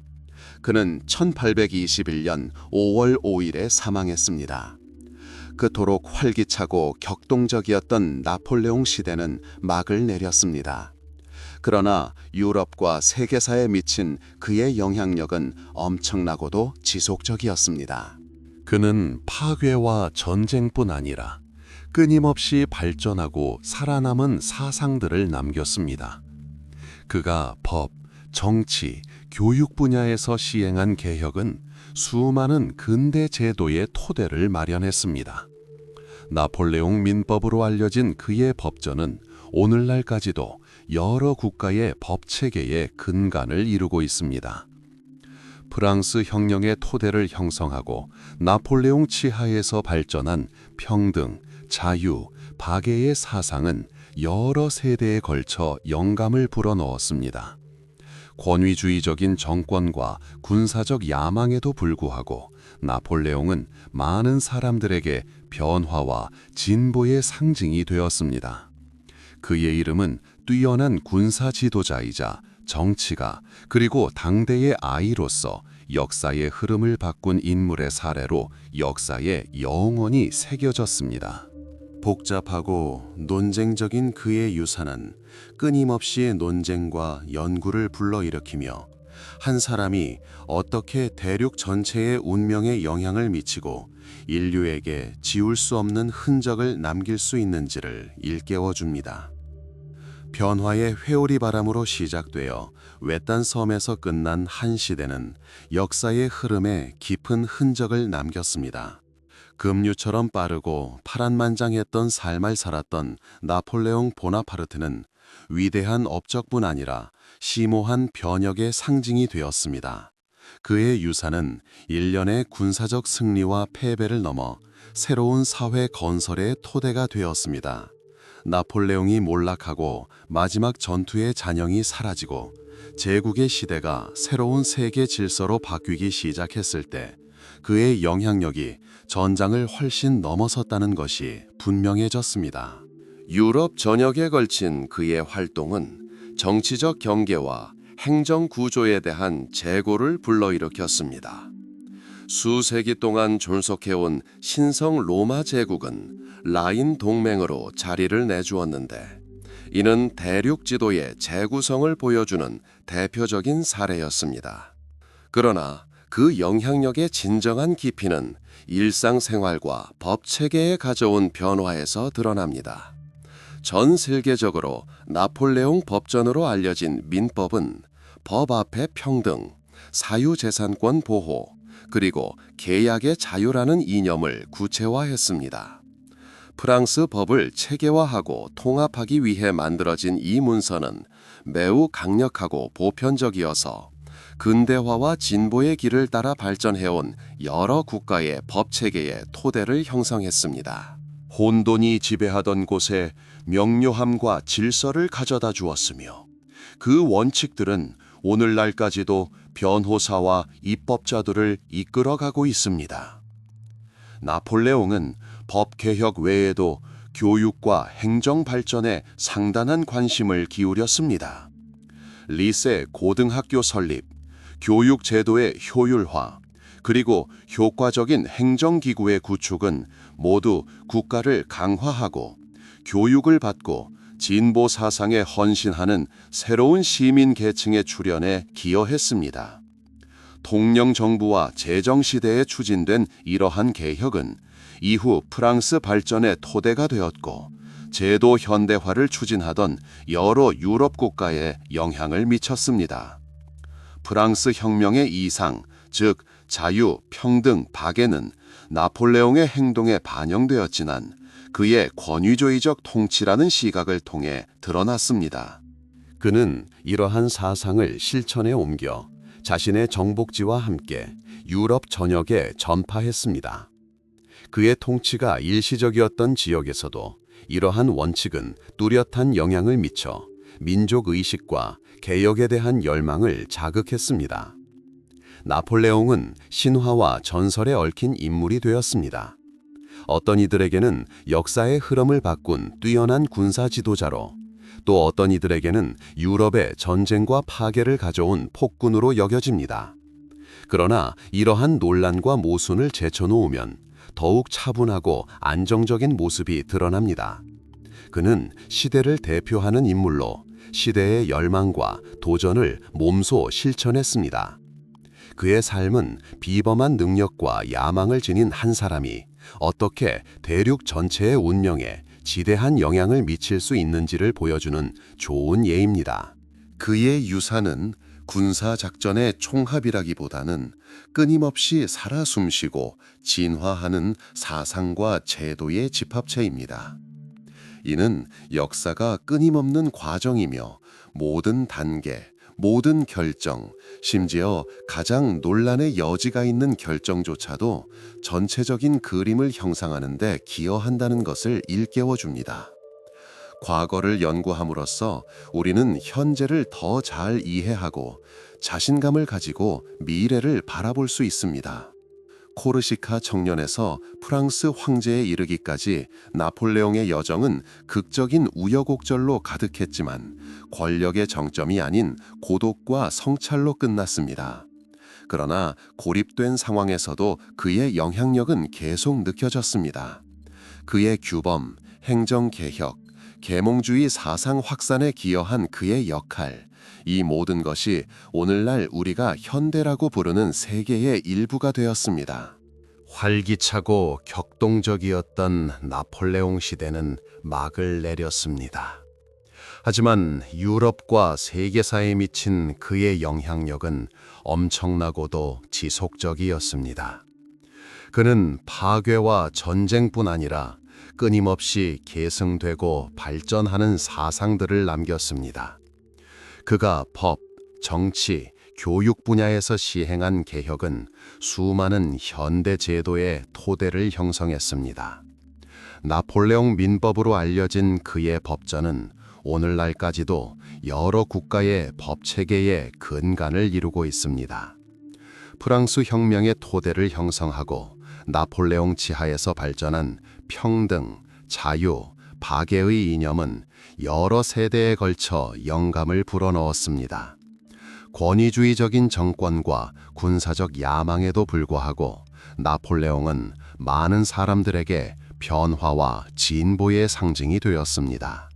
그는 1821년 5월 5일에 사망했습니다. 그토록 활기차고 격동적이었던 나폴레옹 시대는 막을 내렸습니다. 그러나 유럽과 세계사에 미친 그의 영향력은 엄청나고도 지속적이었습니다. 그는 파괴와 전쟁뿐 아니라 끊임없이 발전하고 살아남은 사상들을 남겼습니다. 그가 법, 정치, 교육 분야에서 시행한 개혁은 수많은 근대 제도의 토대를 마련했습니다. 나폴레옹 민법으로 알려진 그의 법전은 오늘날까지도 여러 국가의 법체계의 근간을 이루고 있습니다. 프랑스 혁명의 토대를 형성하고 나폴레옹 치하에서 발전한 평등, 자유, 박애의 사상은 여러 세대에 걸쳐 영감을 불어넣었습니다. 권위주의적인 정권과 군사적 야망에도 불구하고 나폴레옹은 많은 사람들에게 변화와 진보의 상징이 되었습니다. 그의 이름은 뛰어난 군사 지도자이자 정치가 그리고 당대의 아이로서 역사의 흐름을 바꾼 인물의 사례로 역사에 영원히 새겨졌습니다. 복잡하고 논쟁적인 그의 유산은 끊임없이 논쟁과 연구를 불러일으키며 한 사람이 어떻게 대륙 전체의 운명에 영향을 미치고 인류에게 지울 수 없는 흔적을 남길 수 있는지를 일깨워 줍니다. 변화의 회오리 바람으로 시작되어 외딴 섬에서 끝난 한 시대는 역사의 흐름에 깊은 흔적을 남겼습니다. 급류처럼 빠르고 파란만장했던 삶을 살았던 나폴레옹 보나파르트는 위대한 업적뿐 아니라 심오한 변혁의 상징이 되었습니다. 그의 유산은 일련의 군사적 승리와 패배를 넘어 새로운 사회 건설의 토대가 되었습니다. 나폴레옹이 몰락하고 마지막 전투의 잔영이 사라지고 제국의 시대가 새로운 세계 질서로 바뀌기 시작했을 때 그의 영향력이 전장을 훨씬 넘어섰다는 것이 분명해졌습니다. 유럽 전역에 걸친 그의 활동은 정치적 경계와 행정 구조에 대한 재고를 불러일으켰습니다. 수세기 동안 존속해온 신성 로마 제국은 라인 동맹으로 자리를 내주었는데 이는 대륙 지도의 재구성을 보여주는 대표적인 사례였습니다. 그러나 그 영향력의 진정한 깊이는 일상생활과 법체계에 가져온 변화에서 드러납니다. 전 세계적으로 나폴레옹 법전으로 알려진 민법은 법 앞에 평등, 사유재산권 보호, 그리고 계약의 자유라는 이념을 구체화했습니다. 프랑스 법을 체계화하고 통합하기 위해 만들어진 이 문서는 매우 강력하고 보편적이어서 근대화와 진보의 길을 따라 발전해온 여러 국가의 법체계의 토대를 형성했습니다. 혼돈이 지배하던 곳에 명료함과 질서를 가져다 주었으며 그 원칙들은 오늘날까지도 변호사와 입법자들을 이끌어가고 있습니다. 나폴레옹은 법 개혁 외에도 교육과 행정 발전에 상당한 관심을 기울였습니다. 리세 고등학교 설립, 교육 제도의 효율화, 그리고 효과적인 행정기구의 구축은 모두 국가를 강화하고 교육을 받고 진보 사상에 헌신하는 새로운 시민 계층의 출현에 기여했습니다. 통영 정부와 제정 시대에 추진된 이러한 개혁은 이후 프랑스 발전의 토대가 되었고 제도 현대화를 추진하던 여러 유럽 국가에 영향을 미쳤습니다. 프랑스 혁명의 이상, 즉 자유, 평등, 박애는 나폴레옹의 행동에 반영되었지만 그의 권위주의적 통치라는 시각을 통해 드러났습니다. 그는 이러한 사상을 실천에 옮겨 자신의 정복지와 함께 유럽 전역에 전파했습니다. 그의 통치가 일시적이었던 지역에서도 이러한 원칙은 뚜렷한 영향을 미쳐 민족 의식과 개혁에 대한 열망을 자극했습니다. 나폴레옹은 신화와 전설에 얽힌 인물이 되었습니다. 어떤 이들에게는 역사의 흐름을 바꾼 뛰어난 군사 지도자로, 또 어떤 이들에게는 유럽의 전쟁과 파괴를 가져온 폭군으로 여겨집니다. 그러나 이러한 논란과 모순을 제쳐놓으면 더욱 차분하고 안정적인 모습이 드러납니다. 그는 시대를 대표하는 인물로 시대의 열망과 도전을 몸소 실천했습니다. 그의 삶은 비범한 능력과 야망을 지닌 한 사람이 어떻게 대륙 전체의 운명에 지대한 영향을 미칠 수 있는지를 보여주는 좋은 예입니다. 그의 유산은 군사작전의 총합이라기보다는 끊임없이 살아 숨쉬고 진화하는 사상과 제도의 집합체입니다. 이는 역사가 끊임없는 과정이며 모든 단계, 모든 결정, 심지어 가장 논란의 여지가 있는 결정조차도 전체적인 그림을 형상하는 데 기여한다는 것을 일깨워줍니다. 과거를 연구함으로써 우리는 현재를 더 잘 이해하고 자신감을 가지고 미래를 바라볼 수 있습니다. 코르시카 청년에서 프랑스 황제에 이르기까지 나폴레옹의 여정은 극적인 우여곡절로 가득했지만 권력의 정점이 아닌 고독과 성찰로 끝났습니다. 그러나 고립된 상황에서도 그의 영향력은 계속 느껴졌습니다. 그의 규범, 행정개혁, 계몽주의 사상 확산에 기여한 그의 역할, 이 모든 것이 오늘날 우리가 현대라고 부르는 세계의 일부가 되었습니다. 활기차고 격동적이었던 나폴레옹 시대는 막을 내렸습니다. 하지만 유럽과 세계사에 미친 그의 영향력은 엄청나고도 지속적이었습니다. 그는 파괴와 전쟁뿐 아니라 끊임없이 계승되고 발전하는 사상들을 남겼습니다. 그가 법, 정치, 교육 분야에서 시행한 개혁은 수많은 현대 제도의 토대를 형성했습니다. 나폴레옹 민법으로 알려진 그의 법전은 오늘날까지도 여러 국가의 법체계의 근간을 이루고 있습니다. 프랑스 혁명의 토대를 형성하고 나폴레옹 지하에서 발전한 평등, 자유, 박애의 이념은 여러 세대에 걸쳐 영감을 불어넣었습니다. 권위주의적인 정권과 군사적 야망에도 불구하고 나폴레옹은 많은 사람들에게 변화와 진보의 상징이 되었습니다.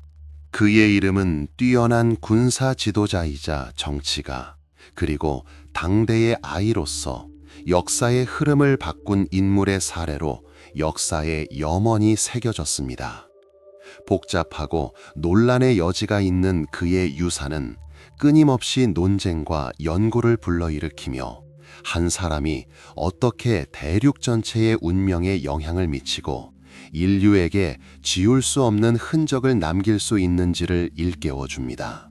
그의 이름은 뛰어난 군사 지도자이자 정치가, 그리고 당대의 아이로서 역사의 흐름을 바꾼 인물의 사례로 역사에 영원히 새겨졌습니다. 복잡하고 논란의 여지가 있는 그의 유산은 끊임없이 논쟁과 연구를 불러일으키며 한 사람이 어떻게 대륙 전체의 운명에 영향을 미치고 인류에게 지울 수 없는 흔적을 남길 수 있는지를 일깨워줍니다.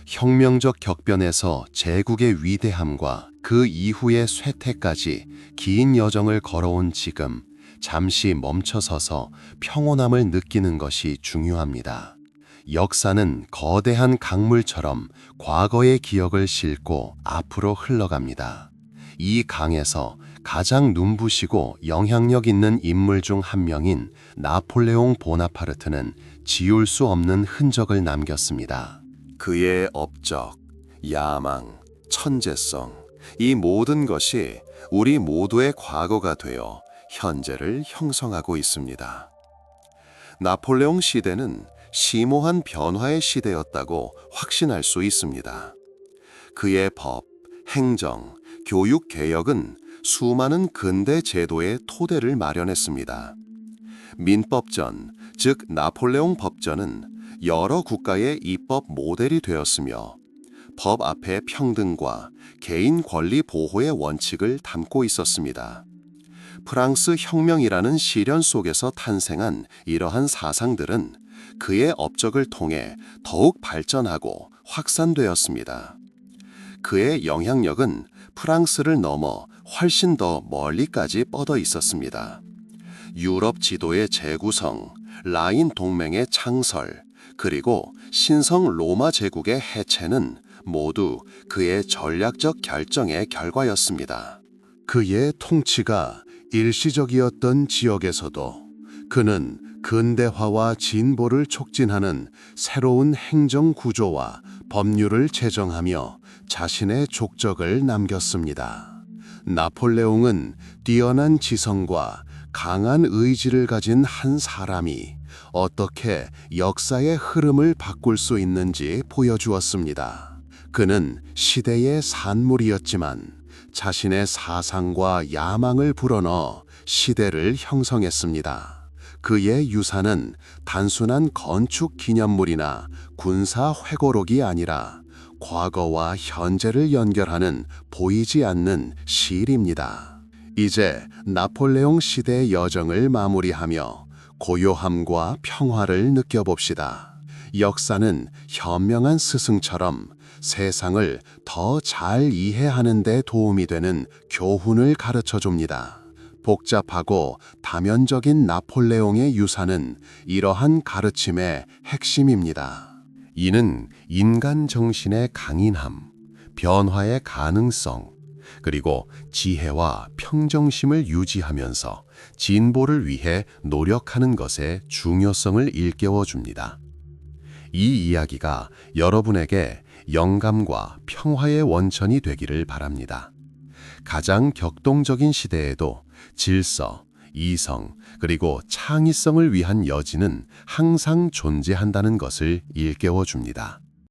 혁명적 격변에서 제국의 위대함과 그 이후의 쇠퇴까지 긴 여정을 걸어온 지금, 잠시 멈춰서서 평온함을 느끼는 것이 중요합니다. 역사는 거대한 강물처럼 과거의 기억을 싣고 앞으로 흘러갑니다. 이 강에서 가장 눈부시고 영향력 있는 인물 중 한 명인 나폴레옹 보나파르트는 지울 수 없는 흔적을 남겼습니다. 그의 업적, 야망, 천재성, 이 모든 것이 우리 모두의 과거가 되어 현재를 형성하고 있습니다. 나폴레옹 시대는 심오한 변화의 시대였다고 확신할 수 있습니다. 그의 법, 행정, 교육 개혁은 수많은 근대 제도의 토대를 마련했습니다. 민법전, 즉 나폴레옹 법전은 여러 국가의 입법 모델이 되었으며 법 앞에 평등과 개인 권리 보호의 원칙을 담고 있었습니다. 프랑스 혁명이라는 시련 속에서 탄생한 이러한 사상들은 그의 업적을 통해 더욱 발전하고 확산되었습니다. 그의 영향력은 프랑스를 넘어 훨씬 더 멀리까지 뻗어 있었습니다. 유럽 지도의 재구성, 라인 동맹의 창설, 그리고 신성 로마 제국의 해체는 모두 그의 전략적 결정의 결과였습니다. 그의 통치가 일시적이었던 지역에서도 그는 근대화와 진보를 촉진하는 새로운 행정 구조와 법률을 제정하며 자신의 족적을 남겼습니다. 나폴레옹은 뛰어난 지성과 강한 의지를 가진 한 사람이 어떻게 역사의 흐름을 바꿀 수 있는지 보여주었습니다. 그는 시대의 산물이었지만 자신의 사상과 야망을 불어넣어 시대를 형성했습니다. 그의 유산은 단순한 건축 기념물이나 군사 회고록이 아니라 과거와 현재를 연결하는 보이지 않는 실입니다. 이제 나폴레옹 시대의 여정을 마무리하며 고요함과 평화를 느껴봅시다. 역사는 현명한 스승처럼 세상을 더 잘 이해하는 데 도움이 되는 교훈을 가르쳐 줍니다. 복잡하고 다면적인 나폴레옹의 유산은 이러한 가르침의 핵심입니다. 이는 인간 정신의 강인함, 변화의 가능성, 그리고 지혜와 평정심을 유지하면서 진보를 위해 노력하는 것의 중요성을 일깨워 줍니다. 이 이야기가 여러분에게 영감과 평화의 원천이 되기를 바랍니다. 가장 격동적인 시대에도 질서, 이성, 그리고 창의성을 위한 여지는 항상 존재한다는 것을 일깨워 줍니다.